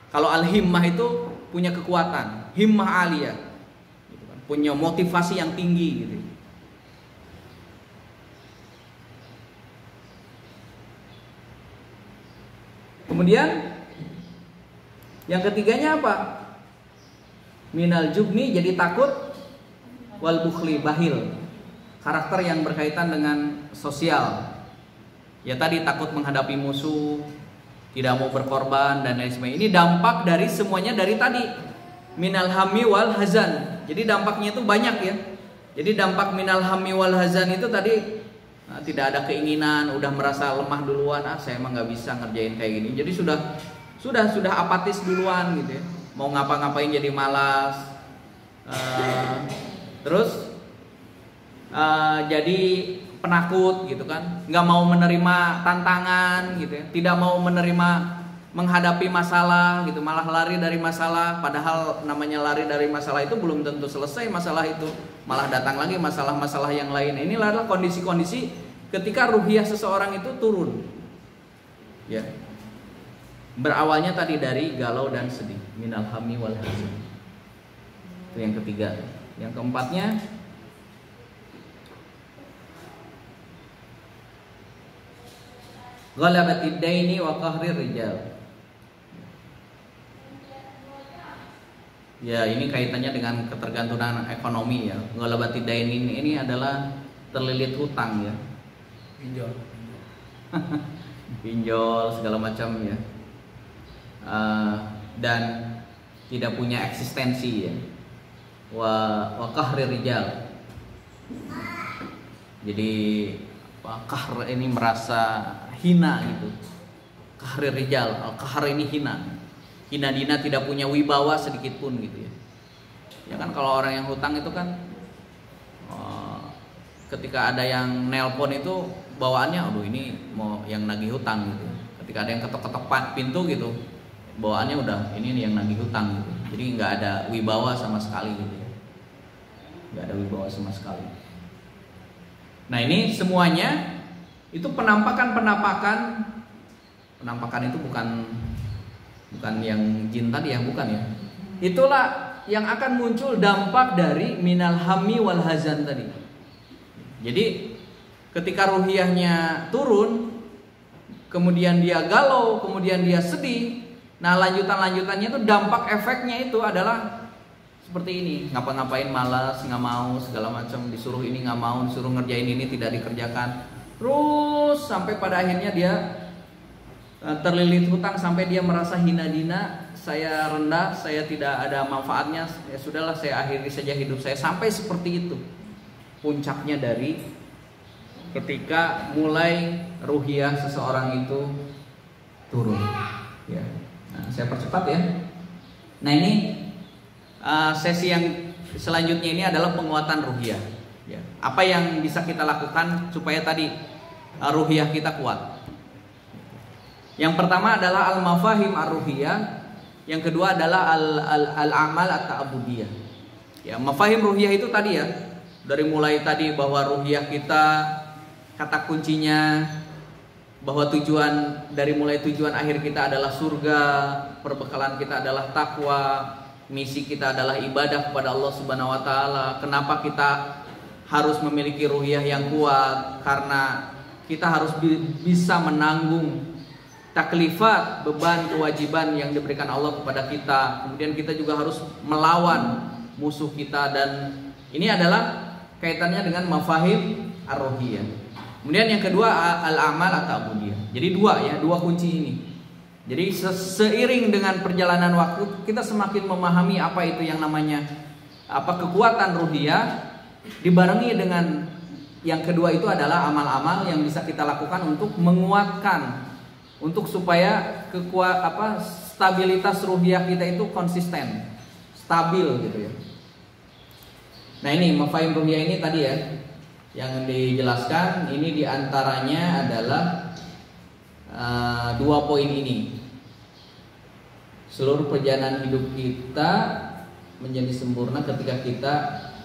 Kalau alhimmah itu punya kekuatan, himmah aliyah gitu kan, punya motivasi yang tinggi gitu. Kemudian yang ketiganya apa? Minal jubni, jadi takut, wal bukhli, bahil. Karakter yang berkaitan dengan sosial. Ya tadi takut menghadapi musuh, tidak mau berkorban dan lain sebagainya. Ini dampak dari semuanya dari tadi. Minal hammi wal hazan. Jadi dampaknya itu banyak ya. Jadi dampak minal hammi wal hazan itu tadi tidak ada keinginan, udah merasa lemah duluan, saya emang nggak bisa ngerjain kayak gini. Jadi sudah apatis duluan gitu ya. Mau ngapa-ngapain jadi malas. Terus jadi penakut gitu kan, nggak mau menerima tantangan gitu ya, tidak mau menerima menghadapi masalah gitu, malah lari dari masalah. Padahal namanya lari dari masalah itu belum tentu selesai masalah itu, malah datang lagi masalah-masalah yang lain. Inilah adalah kondisi-kondisi ketika ruhiyah seseorang itu turun ya, berawalnya tadi dari galau dan sedih, minal hammi wal hazan. Itu yang ketiga. Yang keempatnya ghalabatid daini wa qahrir rijal. Ya, ini kaitannya dengan ketergantungan ekonomi ya. Ghalabatid daini ini adalah terlilit hutang ya. Pinjol segala macam ya. Dan tidak punya eksistensi ya. Wa qahrir rijal. Jadi qahr ini merasa hina gitu. Qahrir rijal, al-qahr ini hina. Hina-hina, tidak punya wibawa sedikit pun gitu ya. Ya kan kalau orang yang hutang itu kan ketika ada yang nelpon itu bawaannya aduh ini mau yang nagih hutang gitu. Ketika ada yang ketok-ketok pintu gitu, bawaannya udah ini nih yang nagih hutang gitu. Jadi nggak ada wibawa sama sekali gitu ya. nggak ada wibawa sama sekali. Nah ini semuanya itu penampakan itu bukan yang jin tadi ya, bukan ya. Itulah yang akan muncul dampak dari minal hammi wal hazan tadi. Jadi ketika ruhiyahnya turun, kemudian dia galau, kemudian dia sedih, nah lanjutannya itu dampak efeknya itu adalah seperti ini, ngapa-ngapain malas, nggak mau, segala macam, disuruh ini nggak mau, disuruh ngerjain ini tidak dikerjakan, terus sampai pada akhirnya dia terlilit hutang sampai dia merasa hina dina, saya rendah, saya tidak ada manfaatnya, ya sudahlah saya akhiri saja hidup saya, sampai seperti itu. Puncaknya dari ketika mulai ruhiyah seseorang itu turun. Ya. Nah, saya percepat ya. Nah ini sesi yang selanjutnya ini adalah penguatan ruhiyah. Ya. Apa yang bisa kita lakukan supaya tadi ruhiyah kita kuat? Yang pertama adalah al-mafahim ar-ruhiyah, yang kedua adalah al-amal at-ta'budiyah. Ya, mafahim ruhiyah itu tadi ya, dari mulai tadi bahwa ruhiyah kita kata kuncinya bahwa mulai tujuan akhir kita adalah surga, perbekalan kita adalah takwa, misi kita adalah ibadah kepada Allah Subhanahu wa taala. Kenapa kita harus memiliki ruhiyah yang kuat? Karena kita harus bisa menanggung taklifat, beban, kewajiban yang diberikan Allah kepada kita. Kemudian kita juga harus melawan musuh kita, dan ini adalah kaitannya dengan mafahim ar-ruhiyah. Kemudian yang kedua al-amal at-ta'budiyah. Jadi dua kunci ini. Jadi seiring dengan perjalanan waktu kita semakin memahami apa itu yang namanya kekuatan ruhiyah, dibarengi dengan yang kedua itu adalah amal-amal yang bisa kita lakukan untuk menguatkan, untuk supaya stabilitas ruhiyah kita itu konsisten, stabil gitu ya. Nah ini mafahim ruhiyah ini tadi ya yang dijelaskan, ini diantaranya adalah 2 poin ini. Seluruh perjalanan hidup kita menjadi sempurna ketika kita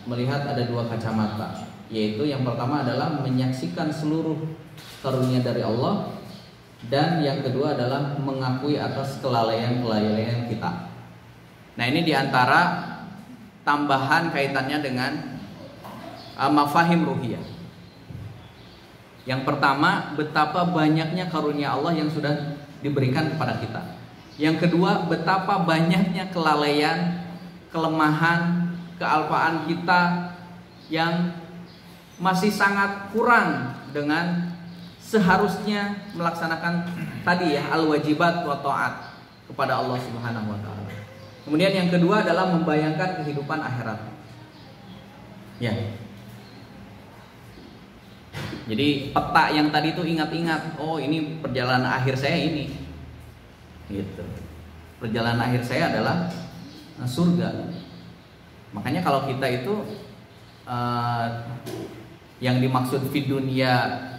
melihat ada 2 kacamata, yaitu yang pertama adalah menyaksikan seluruh karunia dari Allah, dan yang kedua adalah mengakui atas kelalaian kita. Nah ini diantara tambahan kaitannya dengan mafahim ruhiyah. Yang pertama, betapa banyaknya karunia Allah yang sudah diberikan kepada kita. Yang kedua, betapa banyaknya kelalaian, kelemahan, kealpaan kita yang masih sangat kurang dengan seharusnya melaksanakan tadi ya al-wajibat wa ta'at kepada Allah Subhanahu wa taala. Kemudian yang kedua adalah membayangkan kehidupan akhirat. Ya. Jadi peta yang tadi itu ingat-ingat, oh ini perjalanan akhir saya ini. Gitu. Perjalanan akhir saya adalah surga. Makanya kalau kita itu yang dimaksud fid dunya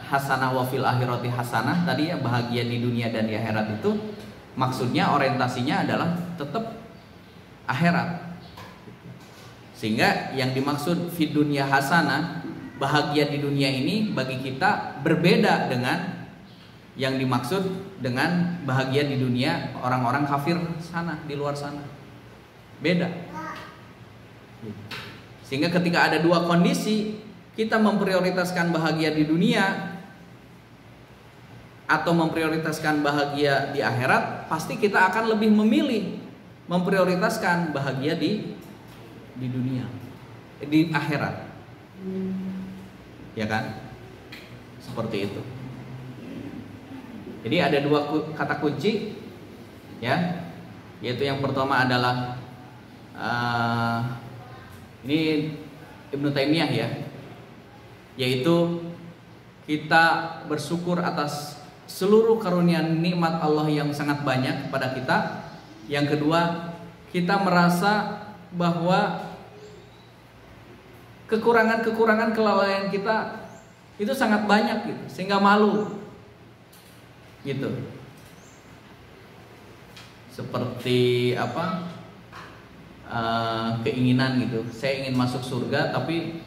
hasanah wa fil akhirati hasanah tadi ya, bahagia di dunia dan di akhirat itu maksudnya orientasinya adalah tetap akhirat. Sehingga yang dimaksud fid dunya hasanah, bahagia di dunia ini bagi kita berbeda dengan yang dimaksud dengan bahagia di dunia orang-orang kafir sana, di luar sana. Beda. Sehingga ketika ada 2 kondisi, kita memprioritaskan bahagia di dunia atau memprioritaskan bahagia di akhirat, pasti kita akan lebih memilih memprioritaskan bahagia di dunia, di akhirat. Ya kan? Seperti itu. Jadi ada 2 kata kunci ya, yaitu yang pertama adalah ini Ibnu Taimiyah ya, yaitu kita bersyukur atas seluruh karunia nikmat Allah yang sangat banyak kepada kita. Yang kedua, kita merasa bahwa kekurangan-kekurangan kelalaian kita itu sangat banyak gitu, sehingga malu gitu. Seperti keinginan gitu. Saya ingin masuk surga tapi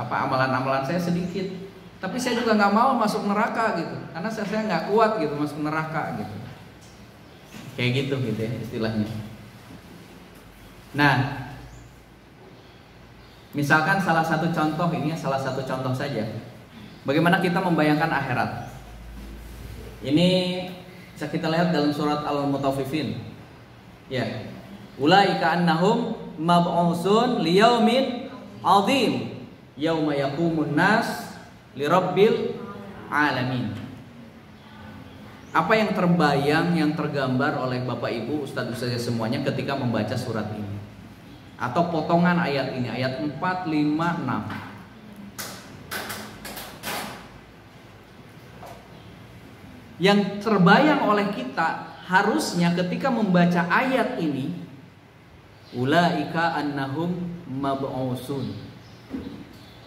amalan-amalan saya sedikit. Tapi saya juga nggak mau masuk neraka gitu, karena saya nggak kuat gitu masuk neraka gitu. Kayak gitu ya istilahnya. Nah, misalkan salah satu contoh saja. Bagaimana kita membayangkan akhirat? Ini bisa kita lihat dalam surat Al-Mutaffifin. Ya. Ulaika annahum mab'usun liyaumin 'adzim yauma yaqumun nas lirabbil alamin. Apa yang terbayang, yang tergambar oleh Bapak Ibu, Ustadz-ustadznya semuanya ketika membaca surat ini? Atau potongan ayat ini, ayat 4, 5, 6. Yang terbayang oleh kita harusnya ketika membaca ayat ini, ulaika annahum mab'usun,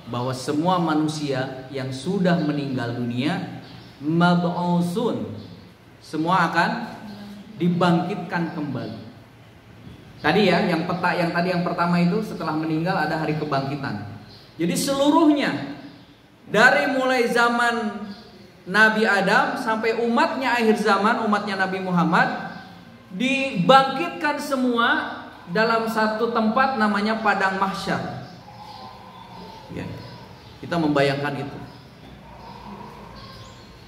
bahwa semua manusia yang sudah meninggal dunia mab'usun, semua akan dibangkitkan kembali. Tadi ya, yang pertama itu setelah meninggal ada hari kebangkitan. Jadi seluruhnya dari mulai zaman Nabi Adam sampai umatnya akhir zaman, umatnya Nabi Muhammad, dibangkitkan semua dalam satu tempat namanya padang mahsyar. Ya, kita membayangkan itu.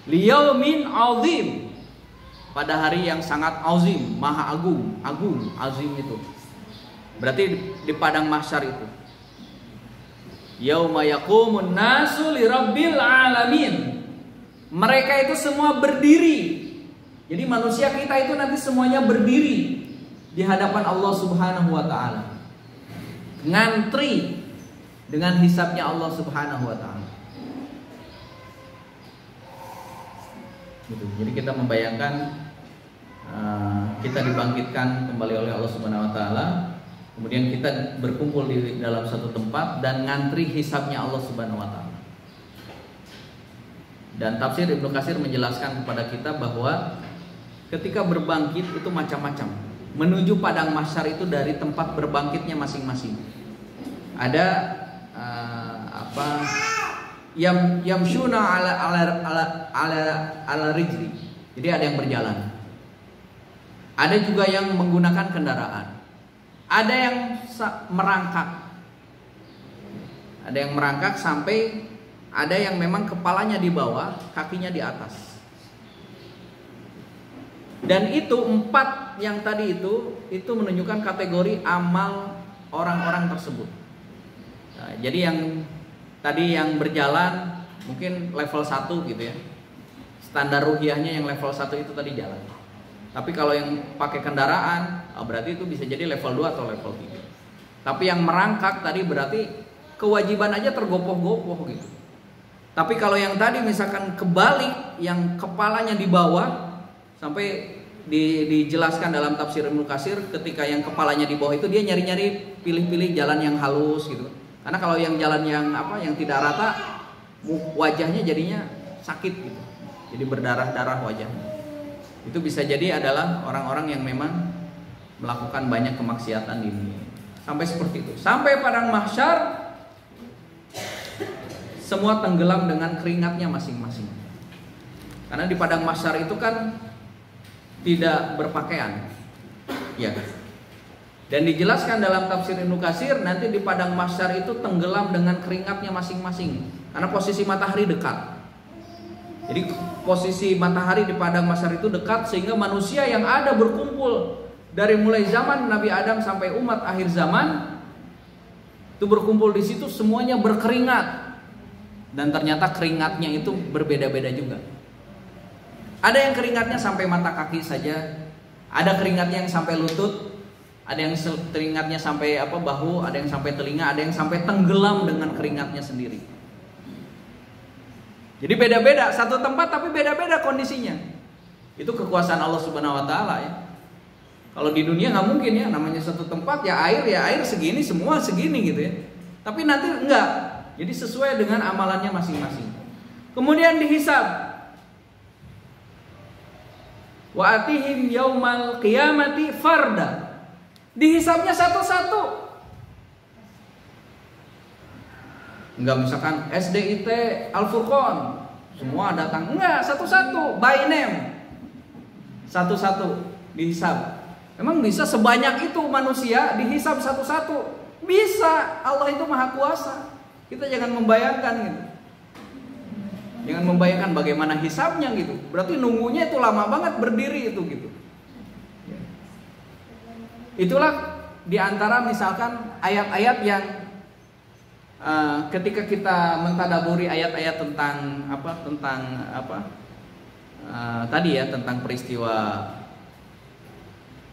Liyaumin 'adzim, pada hari yang sangat azim, maha agung, azim itu. Berarti di padang mahsyar itu. Yauma yaqumun nasu lirabbil alamin. Mereka itu semua berdiri. Jadi manusia kita itu nanti semuanya berdiri di hadapan Allah Subhanahu wa taala. Ngantri dengan hisabnya Allah Subhanahu wa taala. Gitu. Jadi kita membayangkan kita dibangkitkan kembali oleh Allah Subhanahu wa taala, kemudian kita berkumpul di dalam satu tempat dan ngantri hisabnya Allah Subhanahu wa taala. Dan tafsir Ibnu Katsir menjelaskan kepada kita bahwa ketika berbangkit itu macam-macam. Menuju padang mahsyar itu dari tempat berbangkitnya masing-masing. Ada yamshuna ala rijli. Jadi ada yang berjalan. Ada juga yang menggunakan kendaraan. Ada yang merangkak. Ada yang merangkak sampai ada yang memang kepalanya di bawah, kakinya di atas. Dan itu 4 yang tadi itu menunjukkan kategori amal orang-orang tersebut. Nah, jadi yang tadi yang berjalan mungkin level 1 gitu ya. Standar ruhiyahnya yang level 1 itu tadi jalan. Tapi kalau yang pakai kendaraan, berarti itu bisa jadi level 2 atau level 3. Tapi yang merangkak tadi berarti kewajiban aja tergopoh-gopoh gitu. Tapi kalau yang tadi misalkan kebalik, yang kepalanya di bawah, sampai dijelaskan dalam tafsir Ibnu Katsir, ketika yang kepalanya di bawah itu dia nyari-nyari pilih-pilih jalan yang halus gitu. Karena kalau yang jalan yang tidak rata, wajahnya jadinya sakit gitu. Jadi berdarah-darah wajahnya. Itu bisa jadi adalah orang-orang yang memang melakukan banyak kemaksiatan di dunia. Sampai seperti itu. Sampai padang mahsyar semua tenggelam dengan keringatnya masing-masing. Karena di padang mahsyar itu kan tidak berpakaian. Ya. Dan dijelaskan dalam tafsir Ibnu Katsir, nanti di padang mahsyar itu tenggelam dengan keringatnya masing-masing. Karena posisi matahari dekat. Jadi posisi matahari di padang mahsyar itu dekat, sehingga manusia yang ada berkumpul dari mulai zaman Nabi Adam sampai umat akhir zaman itu berkumpul di situ, semuanya berkeringat. Dan ternyata keringatnya itu berbeda-beda juga. Ada yang keringatnya sampai mata kaki saja, ada keringatnya yang sampai lutut, ada yang keringatnya sampai bahu, ada yang sampai telinga, ada yang sampai tenggelam dengan keringatnya sendiri. Jadi beda-beda, satu tempat tapi beda-beda kondisinya. Itu kekuasaan Allah Subhanahu wa taala ya. Kalau di dunia nggak mungkin ya, namanya satu tempat ya air segini, semua segini gitu ya. Tapi nanti enggak. Jadi sesuai dengan amalannya masing-masing. Kemudian dihisab. Wa atihim yaumal qiyamati farda. Dihisabnya satu-satu. Enggak misalkan SDIT Al-Furqan semua datang, enggak, satu-satu, by name. Satu-satu dihisab. Emang bisa sebanyak itu manusia dihisab satu-satu? Bisa, Allah itu maha kuasa. Kita jangan membayangkan gitu. Jangan membayangkan bagaimana hisabnya gitu. Berarti nunggunya itu lama banget berdiri itu gitu. Itulah diantara misalkan ayat-ayat yang ketika kita mentadaburi ayat-ayat tentang tadi ya, tentang peristiwa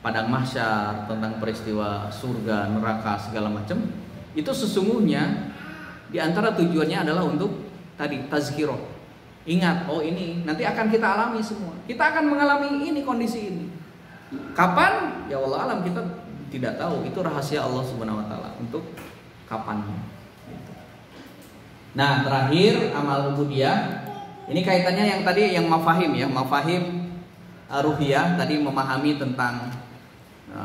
padang mahsyar, tentang peristiwa surga, neraka segala macam, itu sesungguhnya diantara tujuannya adalah untuk tadi tazkirah. Ingat, oh ini nanti akan kita alami semua. Kita akan mengalami ini, kondisi ini. Kapan? Ya Allah alam, kita tidak tahu. Itu rahasia Allah Subhanahu wa taala untuk kapannya. Nah, terakhir amal ubudiyah. Ini kaitannya yang tadi yang mafahim ya, mafahim ruhiyah, tadi memahami tentang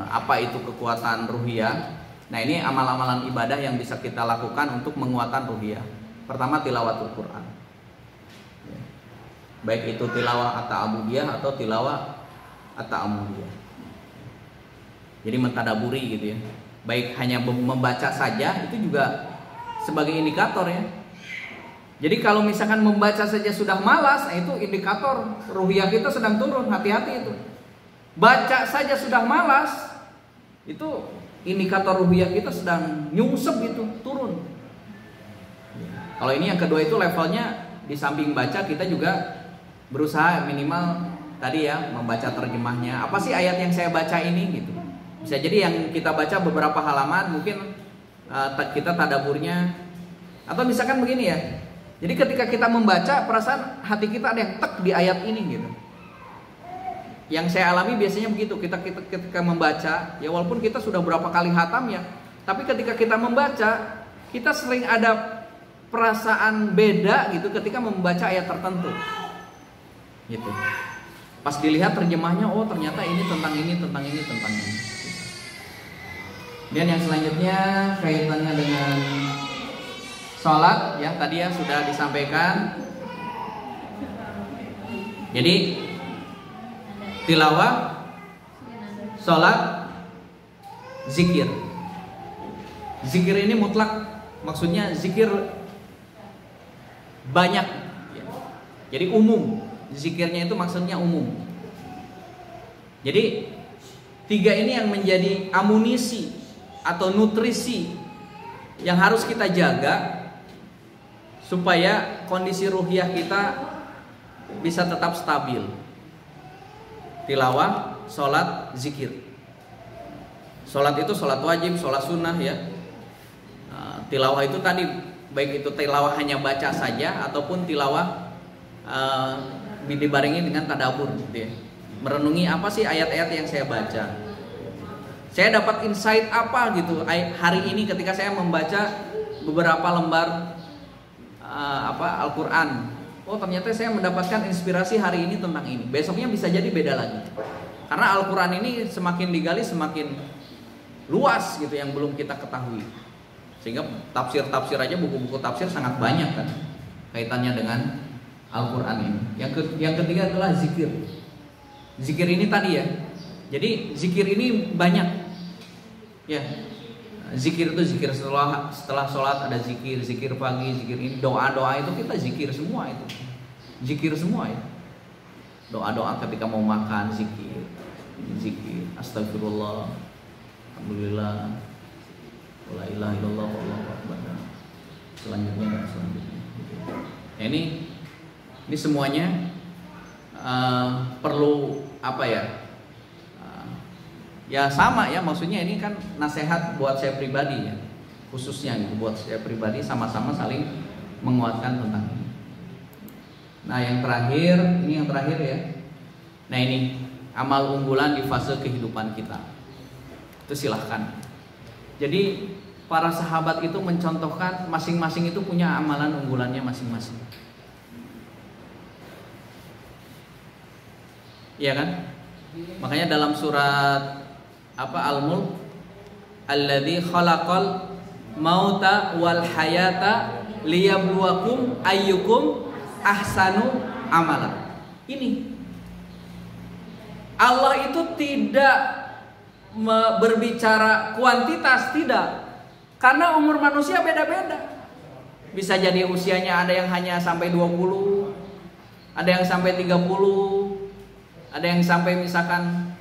apa itu kekuatan ruhiyah. Nah, ini amal-amalan ibadah yang bisa kita lakukan untuk menguatkan ruhiyah. Pertama, tilawatul Quran. Baik itu tilawah at-ta'abudiyah atau tilawah at-ta'amudiyah. Jadi mentadaburi gitu ya. Baik hanya membaca saja itu juga sebagai indikator ya. Jadi kalau misalkan membaca saja sudah malas, itu indikator ruhiyah kita sedang turun, hati-hati itu. Baca saja sudah malas, itu indikator ruhiyah kita sedang nyungsep gitu, turun. Kalau ini yang kedua itu levelnya di samping baca kita juga berusaha minimal tadi ya membaca terjemahnya. Apa sih ayat yang saya baca ini gitu. Bisa jadi yang kita baca beberapa halaman mungkin kita tadaburnya, atau misalkan begini ya. Jadi ketika kita membaca, perasaan hati kita ada yang tek di ayat ini gitu. Yang saya alami biasanya begitu. Kita ketika membaca, ya walaupun kita sudah berapa kali hatam ya, tapi ketika kita membaca, kita sering ada perasaan beda gitu ketika membaca ayat tertentu. Gitu. Pas dilihat terjemahnya, oh ternyata ini tentang ini, tentang ini, tentang ini. Dan yang selanjutnya kaitannya dengan sholat ya, tadi ya sudah disampaikan. Jadi tilawah, sholat, zikir. Zikir ini mutlak, maksudnya zikir banyak ya. Jadi umum. Zikirnya itu maksudnya umum. Jadi tiga ini yang menjadi amunisi atau nutrisi yang harus kita jaga supaya kondisi ruhiyah kita bisa tetap stabil. Tilawah, sholat, zikir. Sholat itu sholat wajib, sholat sunnah ya. Tilawah itu tadi baik itu tilawah hanya baca saja ataupun tilawah dibarengi dengan tadabbur gitu ya. Merenungi apa sih ayat-ayat yang saya baca. Saya dapat insight apa gitu hari ini ketika saya membaca beberapa lembar Al-Quran. Oh ternyata saya mendapatkan inspirasi hari ini tentang ini. Besoknya bisa jadi beda lagi. Karena Al-Quran ini semakin digali semakin luas gitu yang belum kita ketahui. Sehingga tafsir-tafsir aja, buku-buku tafsir sangat banyak kan kaitannya dengan Al-Quran ini. Yang ketiga adalah zikir. Zikir ini tadi ya. Jadi zikir ini banyak. Ya. Zikir itu zikir setelah sholat ada zikir, zikir pagi, zikir ini, doa-doa itu kita zikir semua itu. Zikir semua ya. Doa-doa ketika mau makan zikir. Zikir astagfirullah, alhamdulillah, la ilaha illallah, wallahu akbar. Selanjutnya. Ya, ini semuanya perlu apa ya? Ya sama ya, maksudnya ini kan nasihat buat saya pribadi ya, khususnya gitu, buat saya pribadi sama-sama saling menguatkan tentang ini. Nah yang terakhir, ini yang terakhir ya. Nah ini amal unggulan di fase kehidupan kita. Itu silahkan. Jadi para sahabat itu mencontohkan masing-masing itu punya amalan unggulannya masing-masing. Iya kan? Makanya dalam surat Al-Mulk, alladzi khalaqal mauta wal hayata liyabluwakum ayyukum ahsanu amala. Ini Allah itu tidak berbicara kuantitas, tidak. Karena umur manusia beda-beda. Bisa jadi usianya ada yang hanya sampai 20, ada yang sampai 30, ada yang sampai misalkan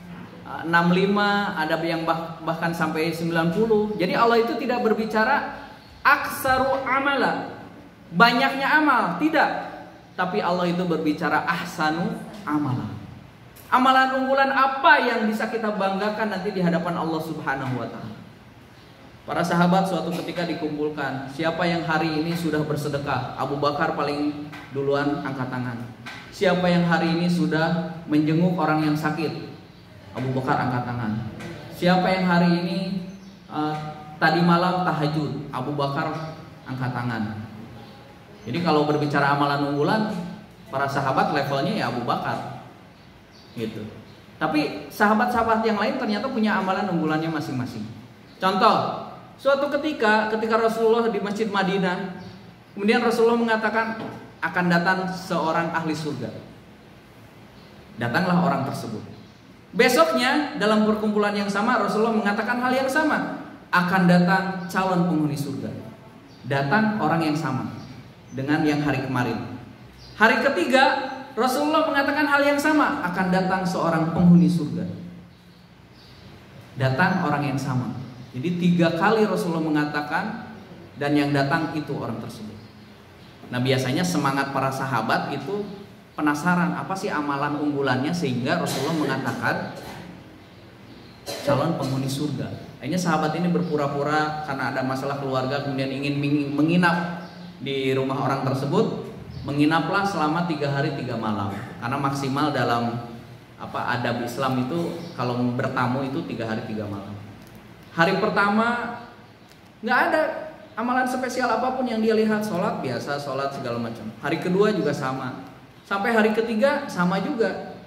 65, ada yang bahkan sampai 90. Jadi Allah itu tidak berbicara aksaru amala, banyaknya amal, tidak. Tapi Allah itu berbicara ahsanu amala. Amalan unggulan apa yang bisa kita banggakan nanti di hadapan Allah Subhanahu wa taala. Para sahabat suatu ketika dikumpulkan, siapa yang hari ini sudah bersedekah? Abu Bakar paling duluan angkat tangan. Siapa yang hari ini sudah menjenguk orang yang sakit? Abu Bakar angkat tangan. Siapa yang hari ini tadi malam tahajud? Abu Bakar angkat tangan. Jadi kalau berbicara amalan unggulan, para sahabat levelnya ya Abu Bakar, gitu. Tapi sahabat-sahabat yang lain ternyata punya amalan unggulannya masing-masing. Contoh, suatu ketika Rasulullah di Masjid Madinah, kemudian Rasulullah mengatakan akan datang seorang ahli surga. Datanglah orang tersebut. Besoknya dalam perkumpulan yang sama Rasulullah mengatakan hal yang sama, akan datang calon penghuni surga. Datang orang yang sama dengan yang hari kemarin. Hari ketiga Rasulullah mengatakan hal yang sama, akan datang seorang penghuni surga. Datang orang yang sama. Jadi 3 kali Rasulullah mengatakan, dan yang datang itu orang tersebut. Nah biasanya semangat para sahabat itu penasaran apa sih amalan unggulannya sehingga Rasulullah mengatakan calon penghuni surga. Akhirnya sahabat ini berpura-pura karena ada masalah keluarga, kemudian ingin menginap di rumah orang tersebut. Menginaplah selama 3 hari 3 malam. Karena maksimal dalam adab Islam itu kalau bertamu itu 3 hari 3 malam. Hari pertama nggak ada amalan spesial apapun yang dia lihat, sholat biasa, sholat segala macam. Hari kedua juga sama. Sampai hari ketiga sama juga.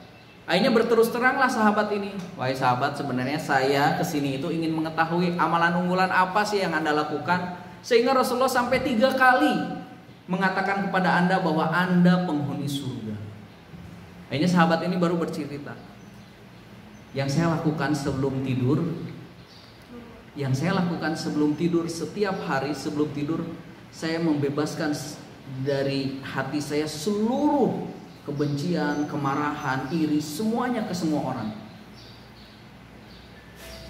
Akhirnya berterus teranglah sahabat ini. Wahai sahabat, sebenarnya saya kesini itu ingin mengetahui amalan unggulan apa sih yang Anda lakukan, sehingga Rasulullah sampai 3 kali mengatakan kepada Anda bahwa Anda penghuni surga. Akhirnya sahabat ini baru bercerita, yang saya lakukan sebelum tidur, setiap hari sebelum tidur, saya membebaskan dari hati saya seluruh kebencian, kemarahan, iri, semuanya ke semua orang.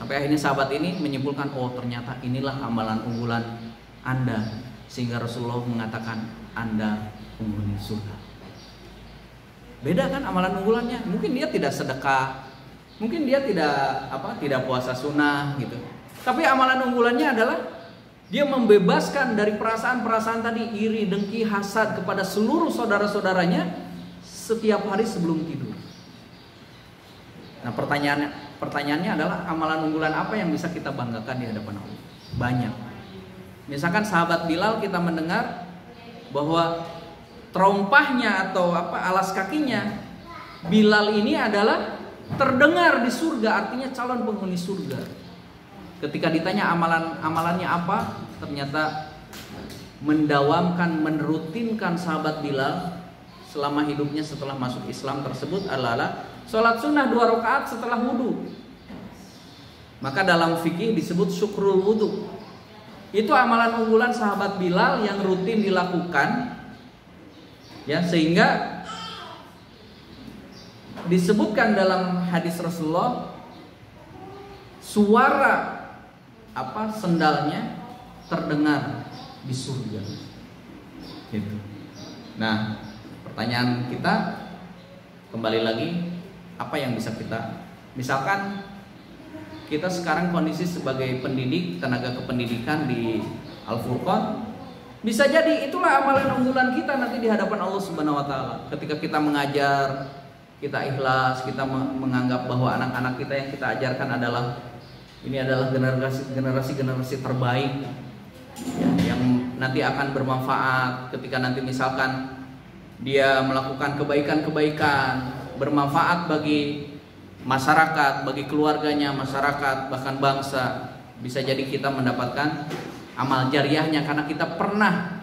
Sampai akhirnya sahabat ini menyimpulkan, oh ternyata inilah amalan unggulan Anda, sehingga Rasulullah mengatakan Anda penghuni surga. Beda kan amalan unggulannya? Mungkin dia tidak sedekah, mungkin dia tidak puasa sunnah gitu. Tapi amalan unggulannya adalah dia membebaskan dari perasaan-perasaan tadi, iri, dengki, hasad kepada seluruh saudara-saudaranya setiap hari sebelum tidur. Nah pertanyaannya adalah amalan unggulan apa yang bisa kita banggakan di hadapan Allah? Banyak. Misalkan sahabat Bilal, kita mendengar bahwa terompahnya atau alas kakinya Bilal ini adalah terdengar di surga, artinya calon penghuni surga. Ketika ditanya amalannya apa, ternyata mendawamkan, merutinkan sahabat Bilal selama hidupnya setelah masuk Islam tersebut adalah sholat sunnah 2 rakaat setelah wudhu. Maka dalam fikih disebut syukrul wudhu. Itu amalan unggulan sahabat Bilal yang rutin dilakukan, ya, sehingga disebutkan dalam hadis Rasulullah, suara sendalnya terdengar di surga. Gitu. Nah, pertanyaan kita kembali lagi, apa yang bisa kita, misalkan kita sekarang kondisi sebagai pendidik, tenaga kependidikan di Al-Furqan, bisa jadi itulah amalan unggulan kita nanti di hadapan Allah Subhanahu wa taala. Ketika kita mengajar, kita ikhlas, kita menganggap bahwa anak-anak kita yang kita ajarkan adalah generasi terbaik, ya, yang nanti akan bermanfaat ketika nanti misalkan dia melakukan kebaikan-kebaikan, bermanfaat bagi masyarakat, bagi keluarganya, masyarakat, bahkan bangsa. Bisa jadi kita mendapatkan amal jariahnya karena kita pernah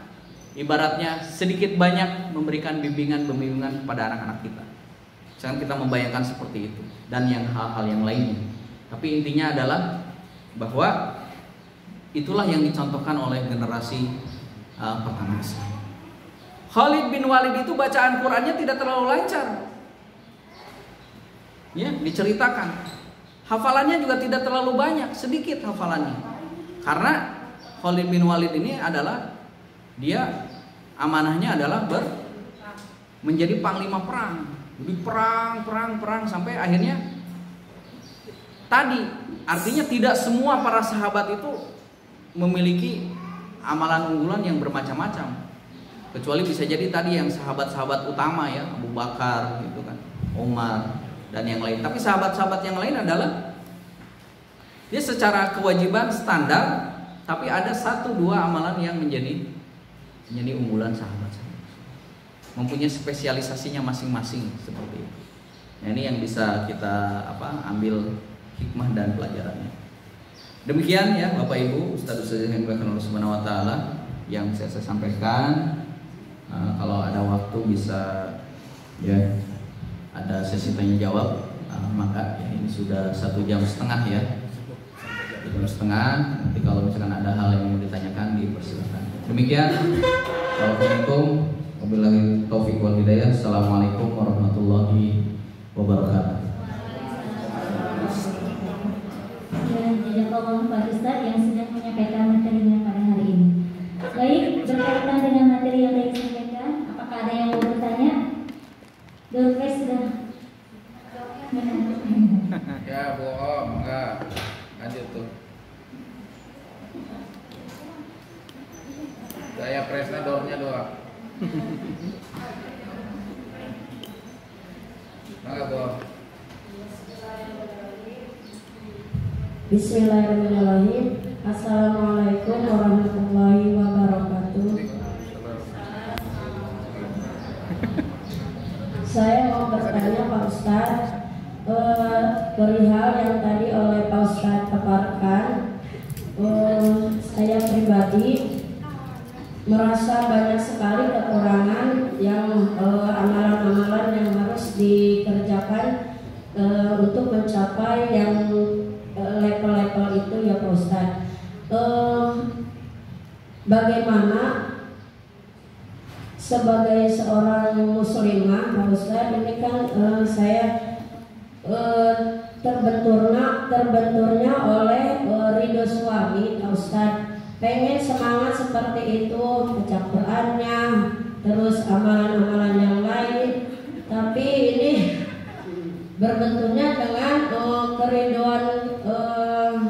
ibaratnya sedikit banyak memberikan bimbingan kepada anak-anak kita. Sekarang kita membayangkan seperti itu dan yang hal-hal yang lainnya. Tapi intinya adalah bahwa itulah yang dicontohkan oleh generasi pertama Islam. Khalid bin Walid itu bacaan Qur'annya tidak terlalu lancar. Ya, diceritakan. Hafalannya juga tidak terlalu banyak, sedikit hafalannya. Karena Khalid bin Walid ini adalah dia amanahnya adalah menjadi panglima perang. Jadi perang sampai akhirnya tadi artinya tidak semua para sahabat itu memiliki amalan unggulan yang bermacam-macam. Kecuali bisa jadi tadi yang sahabat-sahabat utama ya, Abu Bakar gitu kan, Umar dan yang lain. Tapi sahabat-sahabat yang lain adalah dia secara kewajiban standar, tapi ada 1-2 amalan yang menjadi unggulan sahabat-sahabat. Mempunyai spesialisasinya masing-masing seperti itu. Nah, ini yang bisa kita ambil hikmah dan pelajarannya. Demikian ya Bapak Ibu, Ustaz-ustaz yang dimuliakan Allah Subhanahu wa taala yang saya sampaikan. Kalau ada waktu bisa ya ada sesi tanya jawab, maka ya, ini sudah 1,5 jam ya, 1,5 jam. Nanti kalau misalkan ada hal yang mau ditanyakan dipersilakan. Demikian. Assalamualaikum wabillahi taufiq wal hidayah. Assalamualaikum warahmatullahi wabarakatuh. Jazakallahu Pak Ustaz yang sudah menyampaikan materinya pada hari ini. Baik, berkaitan dengan materi yang tadi disampaikan, apakah ada yang mau bertanya? Door prize sudah. Ya bohong, enggak. Lanjut tuh. Saya presnya doornya doang. Enggak bohong. Bismillahirrahmanirrahim. Assalamualaikum warahmatullahi wabarakatuh. Saya mau bertanya Pak Ustadz perihal yang tadi oleh Pak Ustadz paparkan. Saya pribadi merasa banyak sekali kekurangan yang amalan-amalan yang harus dikerjakan untuk mencapai yang level-level itu ya Pak Ustadz. Bagaimana sebagai seorang muslimah Pak Ustadz, ini kan saya terbenturnya oleh ridho suami Pak Ustadz. Pengen semangat seperti itu, baca Qur'annya, terus amalan-amalan yang lain, tapi ini berbenturnya dengan keriduan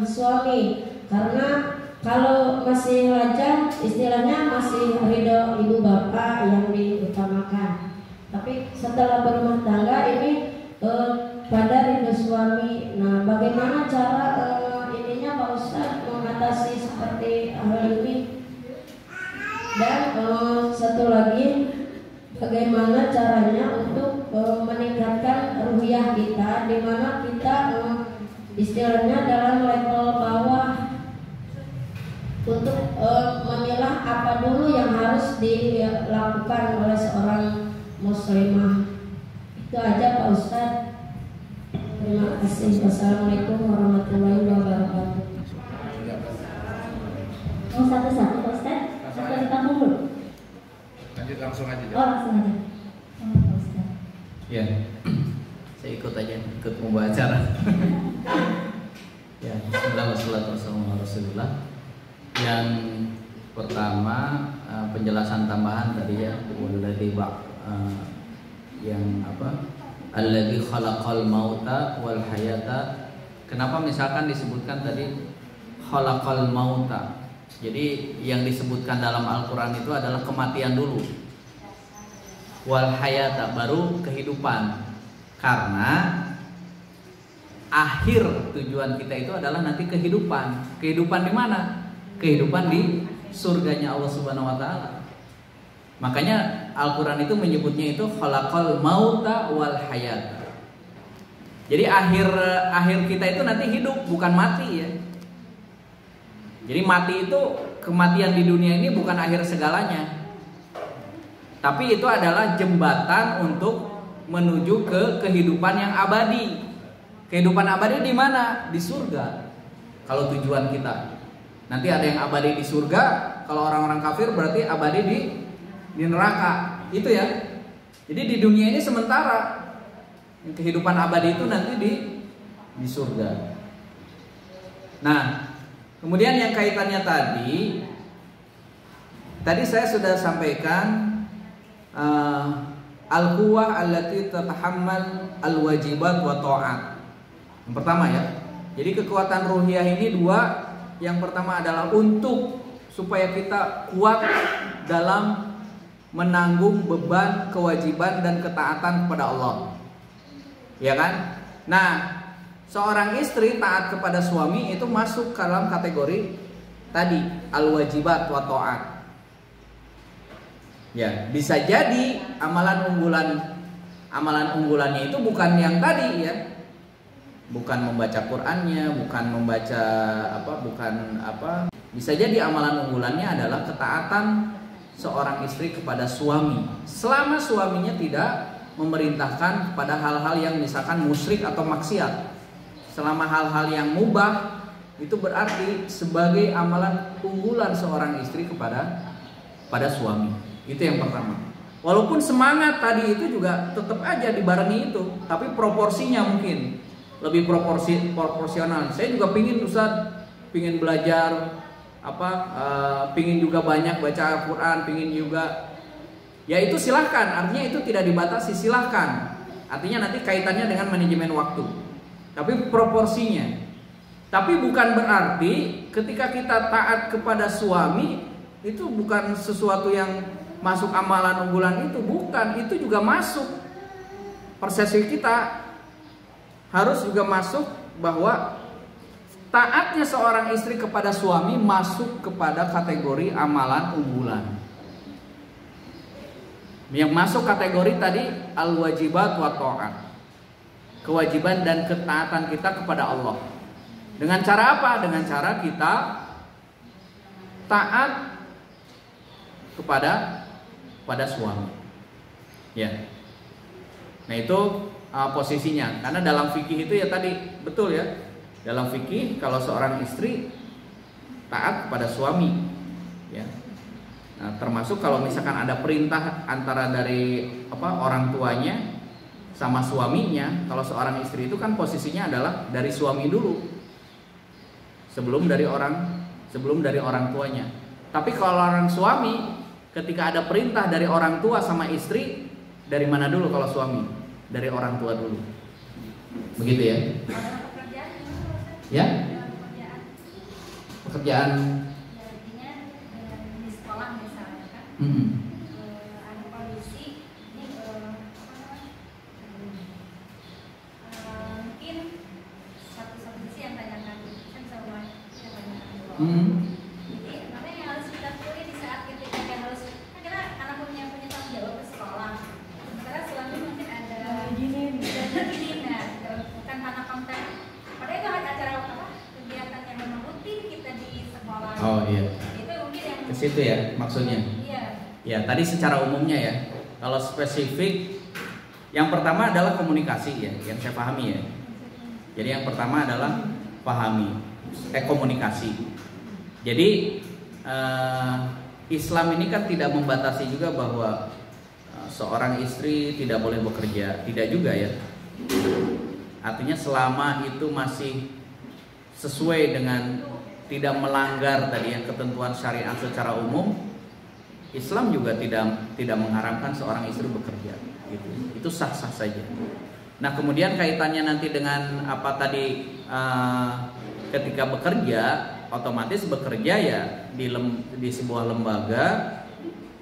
suami. Karena kalau masih lajang, istilahnya masih ridho ibu bapak yang diutamakan. Tapi setelah berumah tangga ini pada ridho suami. Nah, bagaimana cara ininya Pak Ustadz mengatasi seperti hal ini? Dan satu lagi, bagaimana caranya untuk meningkatkan ruhiyah kita, di mana kita istilahnya dalam level bawah untuk memilah apa dulu yang harus dilakukan oleh seorang muslimah. Itu aja Pak Ustadz. Terima kasih. Wassalamualaikum warahmatullahi wabarakatuh. Mau satu-satu Pak Ustadz? Atau ditampung dulu? Lanjut langsung aja. Oh, langsung aja. Pak Ustadz. Ya, saya ikut aja, ikut membawa acara. Ya, bismillah wassalatu wassalamu ala rasulillah. Yang pertama penjelasan tambahan tadi ya, walladzi yang alladzi khalaqal mauta wal hayata. Kenapa misalkan disebutkan tadi khalaqal mauta? Jadi yang disebutkan dalam Al-Qur'an itu adalah kematian dulu. Wal hayata baru kehidupan. Karena akhir tujuan kita itu adalah nanti kehidupan. Kehidupan di mana? Kehidupan di surganya Allah Subhanahu wa taala. Makanya Al-Qur'an itu menyebutnya itu khalaqal mauta wal hayata. Jadi akhir kita itu nanti hidup, bukan mati ya. Jadi mati itu, kematian di dunia ini bukan akhir segalanya. Tapi itu adalah jembatan untuk menuju ke kehidupan yang abadi. Kehidupan abadi di mana? Di surga. Kalau tujuan kita. Nanti ada yang abadi di surga, kalau orang-orang kafir berarti abadi di neraka. Itu ya. Jadi di dunia ini sementara. Kehidupan abadi itu nanti di surga. Nah, kemudian yang kaitannya tadi saya sudah sampaikan al-quwwah allati tatahammal al-wajibat wa ta'at. Yang pertama ya. Jadi kekuatan ruhiyah ini dua. Yang pertama adalah untuk supaya kita kuat dalam menanggung beban kewajiban dan ketaatan kepada Allah. Ya kan? Nah, seorang istri taat kepada suami itu masuk ke dalam kategori tadi al-wajibat wa ta'at. Ya, bisa jadi amalan unggulannya itu bukan yang tadi ya. Bukan membaca Qur'annya, bukan Bisa jadi amalan unggulannya adalah ketaatan seorang istri kepada suami. Selama suaminya tidak memerintahkan pada hal-hal yang misalkan musyrik atau maksiat. Selama hal-hal yang mubah, itu berarti sebagai amalan unggulan seorang istri pada suami. Itu yang pertama. Walaupun semangat tadi itu juga tetap aja dibarengi itu, tapi proporsinya mungkin lebih proporsional. Saya juga pingin pingin belajar pingin juga banyak baca Al-Quran, pingin juga. Ya itu silahkan, artinya itu tidak dibatasi, silahkan. Artinya nanti kaitannya dengan manajemen waktu. Tapi proporsinya. Tapi bukan berarti ketika kita taat kepada suami itu bukan sesuatu yang masuk amalan unggulan itu, bukan. Itu juga masuk. Persepsi kita harus juga masuk bahwa taatnya seorang istri kepada suami masuk kepada kategori amalan unggulan. Yang masuk kategori tadi al-wajibat wa ta'at. Kewajiban dan ketaatan kita kepada Allah. Dengan cara apa? Dengan cara kita taat kepada suami. Ya. Nah, itu posisinya. Karena dalam fikih itu ya tadi betul ya. Dalam fikih kalau seorang istri taat kepada suami, ya. Nah, termasuk kalau misalkan ada perintah antara dari orang tuanya sama suaminya, kalau seorang istri itu kan posisinya adalah dari suami dulu, sebelum dari orang tuanya. Tapi kalau orang suami, ketika ada perintah dari orang tua sama istri, dari mana dulu kalau suami? Dari orang tua dulu. Begitu ya? Ya? Pekerjaan. Di sekolah misalnya kan. Ada kondisi ini mungkin satu sisi yang tanyakan kan sama yang tanyakan. Jadi namanya yang harus kita pilih di saat ketika kita harus kan kita anak punya tanggung jawab ke sekolah. Sementara suami mungkin ada gini bukan karena konten. Padahal itu acara kegiatan yang memang rutin kita di sekolah. Oh iya. Itu mungkin yang ke situ ya maksudnya. Iya. Ya tadi secara umumnya ya. Kalau spesifik, yang pertama adalah komunikasi ya, yang saya pahami ya. Jadi yang pertama adalah komunikasi. Jadi Islam ini kan tidak membatasi juga bahwa seorang istri tidak boleh bekerja, tidak juga ya. Artinya selama itu masih sesuai dengan tidak melanggar tadi yang ketentuan syariat secara umum, Islam juga tidak mengharamkan seorang istri bekerja. Gitu. Itu sah-sah saja. Nah kemudian kaitannya nanti dengan apa tadi ketika bekerja, otomatis bekerja ya di sebuah lembaga,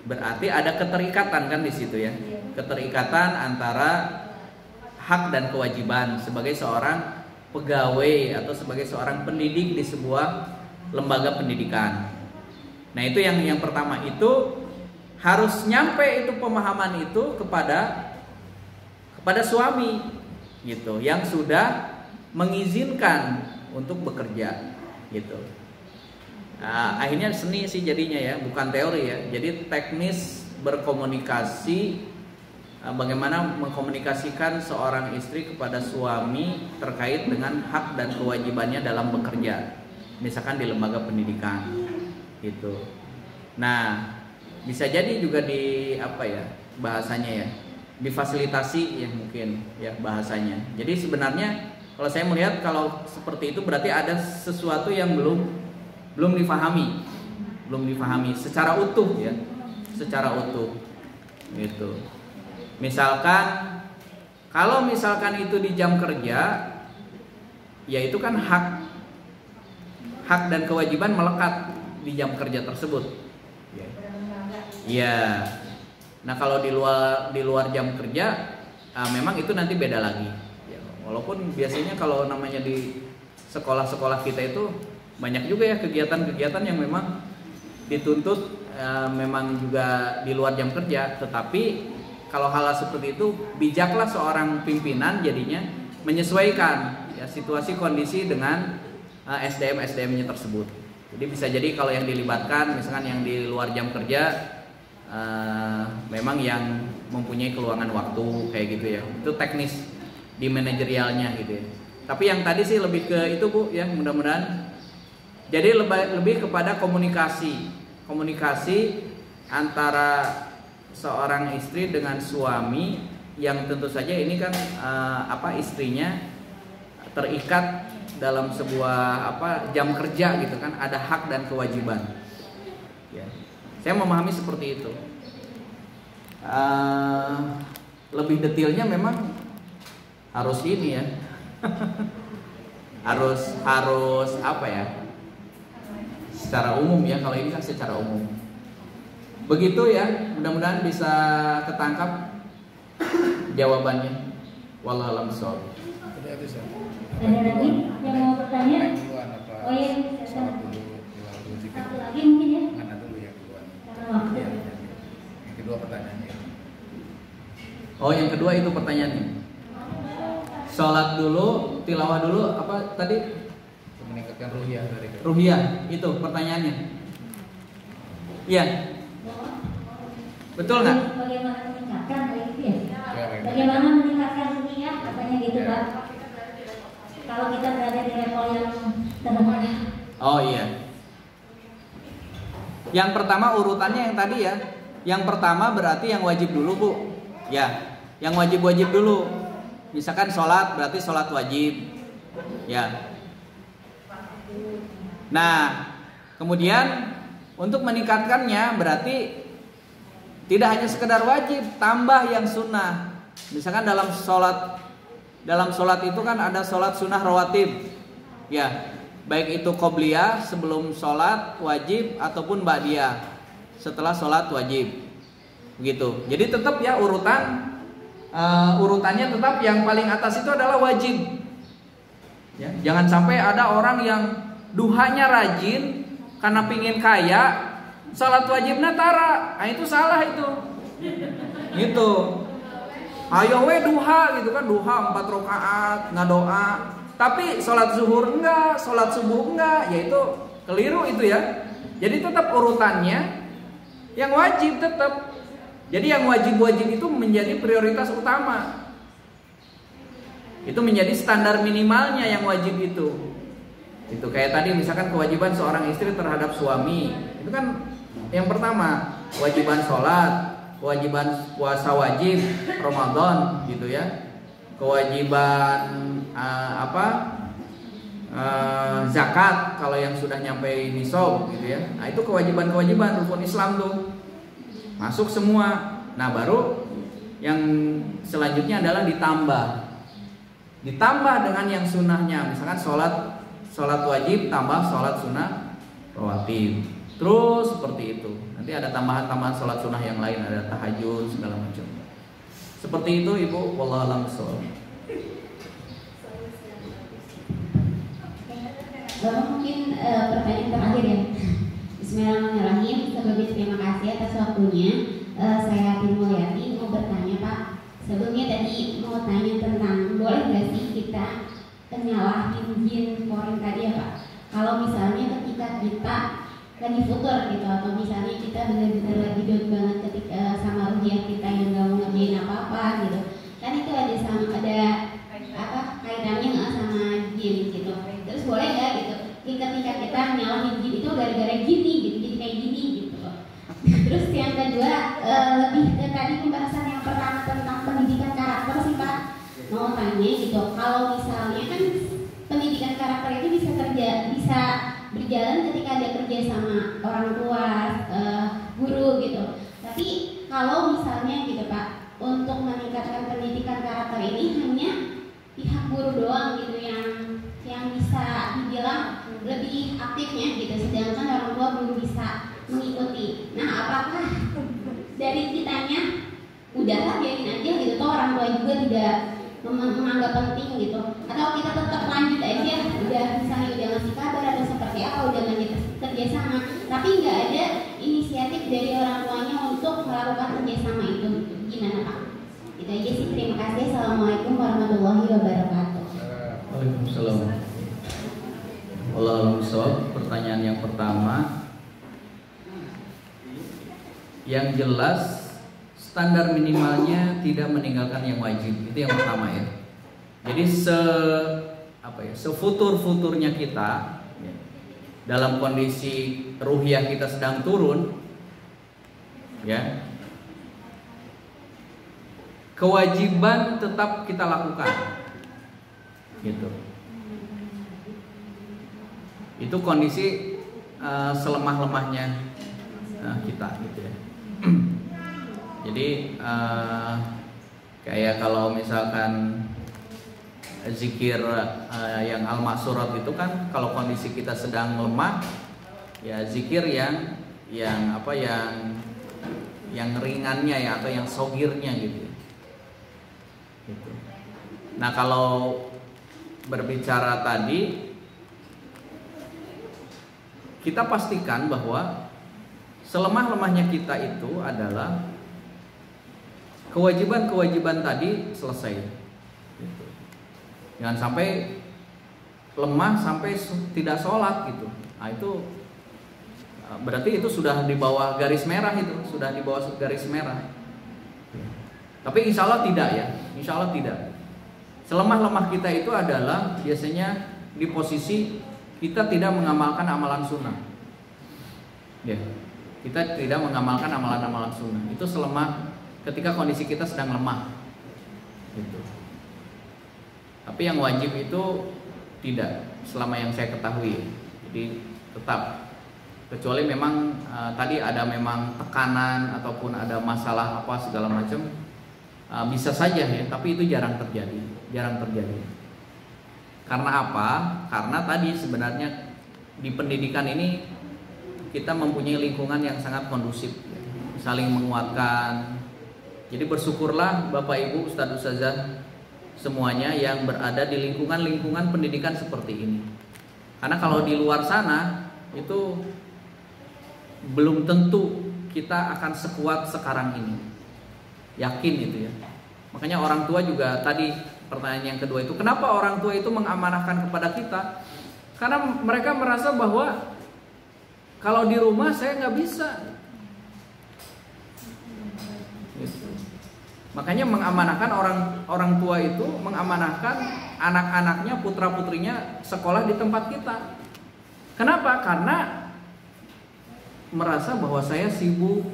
berarti ada keterikatan kan di situ ya, keterikatan antara hak dan kewajiban sebagai seorang pegawai atau sebagai seorang pendidik di sebuah lembaga pendidikan. Nah itu yang pertama, itu harus nyampe itu pemahaman itu kepada suami. gitu, yang sudah mengizinkan untuk bekerja gitu. Nah, akhirnya seni sih jadinya ya, bukan teori ya. Jadi teknis berkomunikasi, bagaimana mengkomunikasikan seorang istri kepada suami terkait dengan hak dan kewajibannya dalam bekerja, misalkan di lembaga pendidikan gitu. Nah, bisa jadi juga di apa ya bahasanya ya, difasilitasi ya mungkin ya bahasanya. Jadi sebenarnya kalau saya melihat kalau seperti itu berarti ada sesuatu yang belum difahami secara utuh ya, secara utuh gitu. Misalkan kalau misalkan itu di jam kerja, ya itu kan hak dan kewajiban melekat di jam kerja tersebut. Ya. Nah kalau di luar jam kerja, memang itu nanti beda lagi. Ya, walaupun biasanya kalau namanya di sekolah-sekolah kita itu banyak juga ya kegiatan-kegiatan yang memang dituntut memang juga di luar jam kerja. Tetapi kalau hal seperti itu bijaklah seorang pimpinan jadinya menyesuaikan ya situasi kondisi dengan SDM-nya tersebut. Jadi bisa jadi kalau yang dilibatkan misalkan yang di luar jam kerja memang yang mempunyai keluangan waktu kayak gitu ya, itu teknis di manajerialnya gitu ya. Tapi yang tadi sih lebih ke itu Bu ya, mudah-mudahan jadi lebih kepada komunikasi antara seorang istri dengan suami yang tentu saja ini kan istrinya terikat dalam sebuah jam kerja gitu kan, ada hak dan kewajiban ya. Saya memahami seperti itu. Lebih detailnya memang harus ini ya. harus apa ya? Secara umum ya, kalau ini kan secara umum. Begitu ya, mudah-mudahan bisa ketangkap jawabannya. Wallahu a'lam bishawab. Ada lagi yang mau bertanya? Oh iya, satu lagi mungkin ya. Yang kedua pertanyaannya. Oh, yang kedua itu pertanyaannya. Sholat dulu, tilawah dulu, apa tadi? Meningkatkan ruhiyah dari Ruhiyah, itu pertanyaannya. Iya. Betul nggak? Bagaimana meningkatkan gitu ya? Bagaimana meningkatkan ruhiyah katanya gitu Pak. Kalau kita berada di level yang terdepan. Oh iya. Yang pertama urutannya yang tadi ya. Yang pertama berarti yang wajib dulu Bu. Ya, yang wajib dulu. Misalkan sholat berarti sholat wajib. Ya. Nah, kemudian untuk meningkatkannya berarti tidak hanya sekedar wajib, tambah yang sunnah. Misalkan dalam sholat itu kan ada sholat sunnah rawatib. Ya. Baik itu qobliyah sebelum sholat wajib ataupun ba'diyah setelah sholat wajib, begitu. Jadi tetap ya urutannya tetap yang paling atas itu adalah wajib. Ya, jangan sampai ada orang yang duhanya rajin karena pingin kaya, sholat wajibnya tara, nah itu salah itu. Gitu. Ayo we duha gitu kan, duha 4 rakaat ngadoa. Tapi sholat zuhur enggak, sholat subuh enggak, yaitu keliru itu ya. Jadi tetap urutannya yang wajib tetap. Jadi yang wajib-wajib itu menjadi prioritas utama. Itu menjadi standar minimalnya yang wajib itu. Itu kayak tadi misalkan kewajiban seorang istri terhadap suami. Itu kan yang pertama, kewajiban sholat, kewajiban puasa wajib Ramadan gitu ya. Kewajiban zakat kalau yang sudah nyampe nisab gitu ya. Nah, itu kewajiban-kewajiban rukun Islam tuh. Masuk semua. Nah, baru yang selanjutnya adalah ditambah dengan yang sunnahnya. Misalkan sholat wajib tambah sholat sunnah rawatib. Terus seperti itu. Nanti ada tambahan-tambahan sholat sunnah yang lain, ada tahajud segala macam. Seperti itu Ibu, wallahu a'lam bishawab. Bapak mungkin pertanyaan terakhir ya. Bismillahirrahmanirrahim. Sebelumnya terima kasih atas waktunya. Saya Mulyati mau bertanya Pak. Sebelumnya tadi mau tanya tentang boleh nggak sih kita nyalahin jin korin tadi ya Pak? Kalau misalnya ketika kita lagi futur gitu, atau misalnya kita benar-benar lagi down banget ketika sama ruhiah kita yang nggak mau ngerjain apa-apa gitu, kan itu ada kaitannya nggak sama jin gitu. Terus boleh nggak gitu ketika kita nyalahin jin itu gara-gara gini gitu, jadi kayak gini gitu. Terus yang kedua lebih ke tadi pembahasan yang pertama tentang pendidikan karakter sih Pak. Mau tanya gitu, kalau misalnya kan pendidikan karakter itu bisa berjalan ketika ada kerja sama orang tua, guru gitu. Tapi kalau misalnya gitu Pak, untuk meningkatkan pendidikan karakter ini hanya pihak guru doang gitu yang bisa dibilang lebih aktifnya gitu, sedangkan orang tua belum bisa mengikuti. Nah, apakah dari kitanya udahlah biarin aja gitu, toh orang tua juga tidak menganggap penting gitu, atau kita tetap lanjut aja, udah misalnya udah ngasih kabar atau seperti apa, udah lanjut kerjasama, tapi nggak ada inisiatif dari orang tuanya untuk melakukan kerjasama itu, gimana Pak? Itu aja sih, terima kasih. Assalamualaikum warahmatullahi wabarakatuh. Waalaikumsalam. Waalaikumsalam. Pertanyaan yang pertama, yang jelas standar minimalnya tidak meninggalkan yang wajib, itu yang pertama ya. Jadi sefutur-futurnya kita ya, dalam kondisi ruhiyah kita sedang turun ya, kewajiban tetap kita lakukan gitu. Itu kondisi selemah-lemahnya kita gitu ya. Jadi kayak kalau misalkan zikir yang al-maksurat itu kan, kalau kondisi kita sedang lemah ya zikir yang ringannya ya, atau yang sogirnya gitu. Nah, kalau berbicara tadi, kita pastikan bahwa selemah-lemahnya kita itu adalah kewajiban-kewajiban tadi selesai gitu. Jangan sampai lemah sampai tidak sholat gitu. Nah, itu berarti itu sudah di bawah garis merah, itu sudah di bawah garis merah. Tapi insya Allah tidak ya, insya Allah tidak. Selemah-lemah kita itu adalah biasanya di posisi kita tidak mengamalkan amalan sunnah ya. Kita tidak mengamalkan amalan-amalan sunnah. Itu selemah ketika kondisi kita sedang lemah gitu. Tapi yang wajib itu tidak, selama yang saya ketahui. Jadi tetap, kecuali memang tadi ada memang tekanan ataupun ada masalah apa segala macam, bisa saja ya, tapi itu jarang terjadi. Karena apa? Karena tadi sebenarnya di pendidikan ini kita mempunyai lingkungan yang sangat kondusif, saling menguatkan. Jadi bersyukurlah Bapak Ibu, Ustadz Ustazah semuanya yang berada di lingkungan pendidikan seperti ini. Karena kalau di luar sana itu belum tentu kita akan sekuat sekarang ini. Yakin itu ya. Makanya orang tua juga tadi, pertanyaan yang kedua itu, kenapa orang tua itu mengamanahkan kepada kita? Karena mereka merasa bahwa kalau di rumah saya nggak bisa. Gitu. Makanya mengamanahkan orang tua itu mengamanahkan anak-anaknya, putra-putrinya sekolah di tempat kita. Kenapa? Karena merasa bahwa saya sibuk,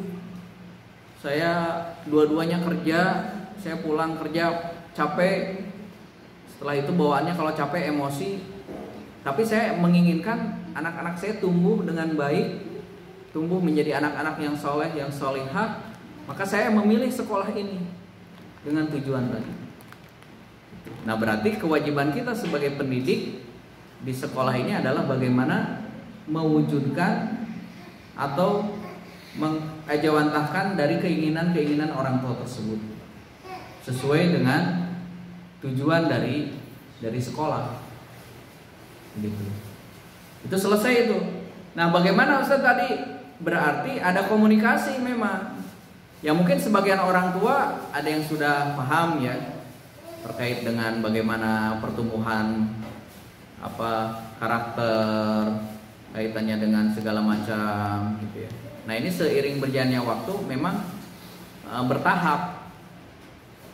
saya dua-duanya kerja, saya pulang kerja capek, setelah itu bawaannya kalau capek emosi. Tapi saya menginginkan anak-anak saya tumbuh dengan baik, tumbuh menjadi anak-anak yang soleh, yang solihah. Maka saya memilih sekolah ini dengan tujuan tadi. Nah, berarti kewajiban kita sebagai pendidik di sekolah ini adalah bagaimana mewujudkan atau mengejawantahkan dari keinginan-keinginan orang tua tersebut sesuai dengan tujuan dari sekolah. Gitu. Itu selesai itu. Nah, bagaimana Ustaz tadi? Berarti ada komunikasi memang. Ya mungkin sebagian orang tua ada yang sudah paham ya terkait dengan bagaimana pertumbuhan karakter, kaitannya dengan segala macam gitu ya. Nah, ini seiring berjalannya waktu memang bertahap,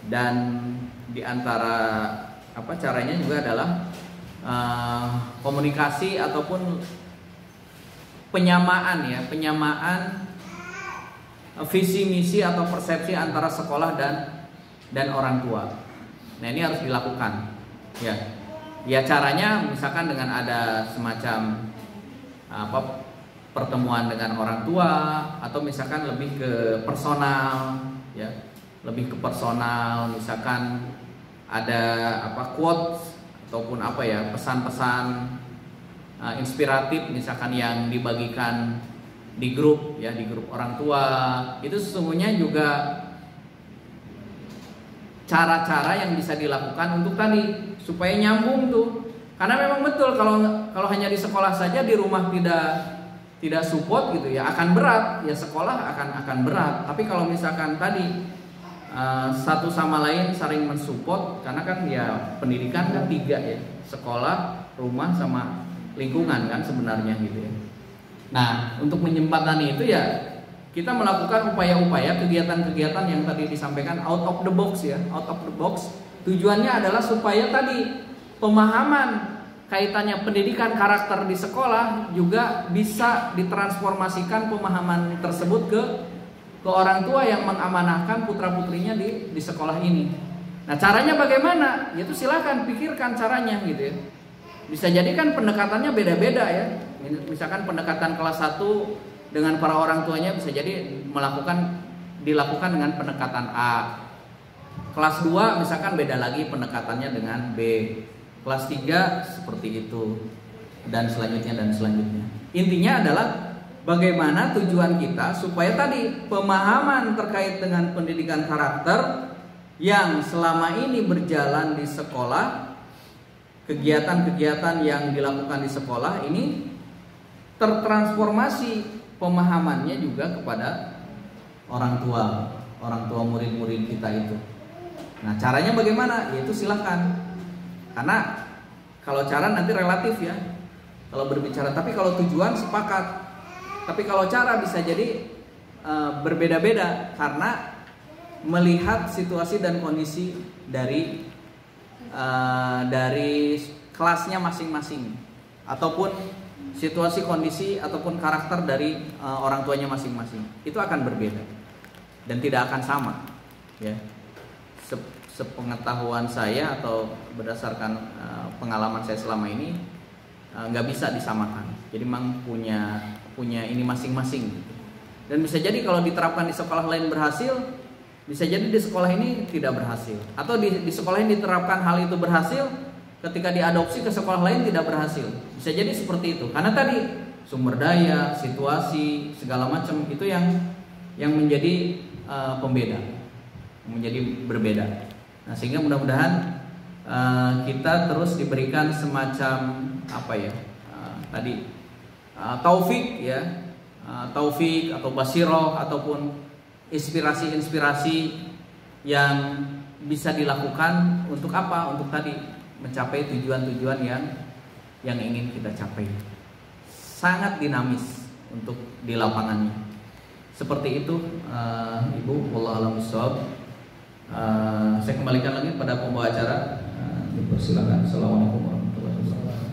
dan di antara caranya juga adalah komunikasi ataupun penyamaan visi misi atau persepsi antara sekolah dan orang tua. Nah, ini harus dilakukan ya caranya misalkan dengan ada semacam pertemuan dengan orang tua, atau misalkan lebih ke personal ya, misalkan ada quotes ataupun pesan-pesan inspiratif misalkan yang dibagikan di grup orang tua. Itu sesungguhnya juga cara-cara yang bisa dilakukan untuk tadi supaya nyambung tuh. Karena memang betul kalau hanya di sekolah saja, di rumah tidak support gitu ya, akan berat ya, sekolah akan berat. Tapi kalau misalkan tadi satu sama lain saling mensupport, karena kan ya pendidikan kan 3 ya, sekolah, rumah, sama lingkungan kan sebenarnya gitu ya. Nah, untuk menjembatani itu ya kita melakukan upaya-upaya, kegiatan-kegiatan yang tadi disampaikan out of the box ya, out of the box. Tujuannya adalah supaya tadi pemahaman kaitannya pendidikan karakter di sekolah juga bisa ditransformasikan pemahaman tersebut ke orang tua yang mengamanahkan putra-putrinya di sekolah ini. Nah, caranya bagaimana? Itu silakan pikirkan caranya gitu ya. Bisa jadi kan pendekatannya beda-beda ya. Misalkan pendekatan kelas 1 dengan para orang tuanya bisa jadi dilakukan dengan pendekatan A. Kelas 2 misalkan beda lagi pendekatannya dengan B. Kelas 3 seperti itu, dan selanjutnya. Intinya adalah bagaimana tujuan kita supaya tadi pemahaman terkait dengan pendidikan karakter yang selama ini berjalan di sekolah, kegiatan-kegiatan yang dilakukan di sekolah ini tertransformasi pemahamannya juga kepada orang tua murid-murid kita itu. Nah, caranya bagaimana? Yaitu silahkan. Karena kalau cara nanti relatif ya, kalau berbicara. Tapi kalau tujuan sepakat. Tapi kalau cara bisa jadi berbeda-beda karena melihat situasi dan kondisi dari kelasnya masing-masing, ataupun situasi, kondisi, ataupun karakter dari orang tuanya masing-masing. Itu akan berbeda dan tidak akan sama ya. Sepengetahuan saya atau berdasarkan pengalaman saya selama ini, nggak bisa disamakan. Jadi memang punya ini masing-masing gitu. Dan bisa jadi kalau diterapkan di sekolah lain berhasil, bisa jadi di sekolah ini tidak berhasil. Atau di sekolah ini diterapkan hal itu berhasil, ketika diadopsi ke sekolah lain tidak berhasil. Bisa jadi seperti itu. Karena tadi sumber daya, situasi, segala macam itu yang menjadi pembeda, menjadi berbeda. Nah, sehingga mudah-mudahan kita terus diberikan semacam taufik ya, taufik atau basiroh ataupun inspirasi-inspirasi yang bisa dilakukan untuk apa? Untuk tadi mencapai tujuan-tujuan yang ingin kita capai. Sangat dinamis untuk di lapangannya. Seperti itu, Ibu. Wallahu a'lam bishawab. Saya kembalikan lagi pada pembawa acara. Silakan. Assalamualaikum warahmatullahi wabarakatuh.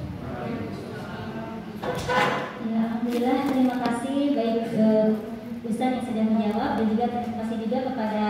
Ya, alhamdulillah, terima kasih baik Ustaz yang sudah menjawab, dan juga terima kasih juga kepada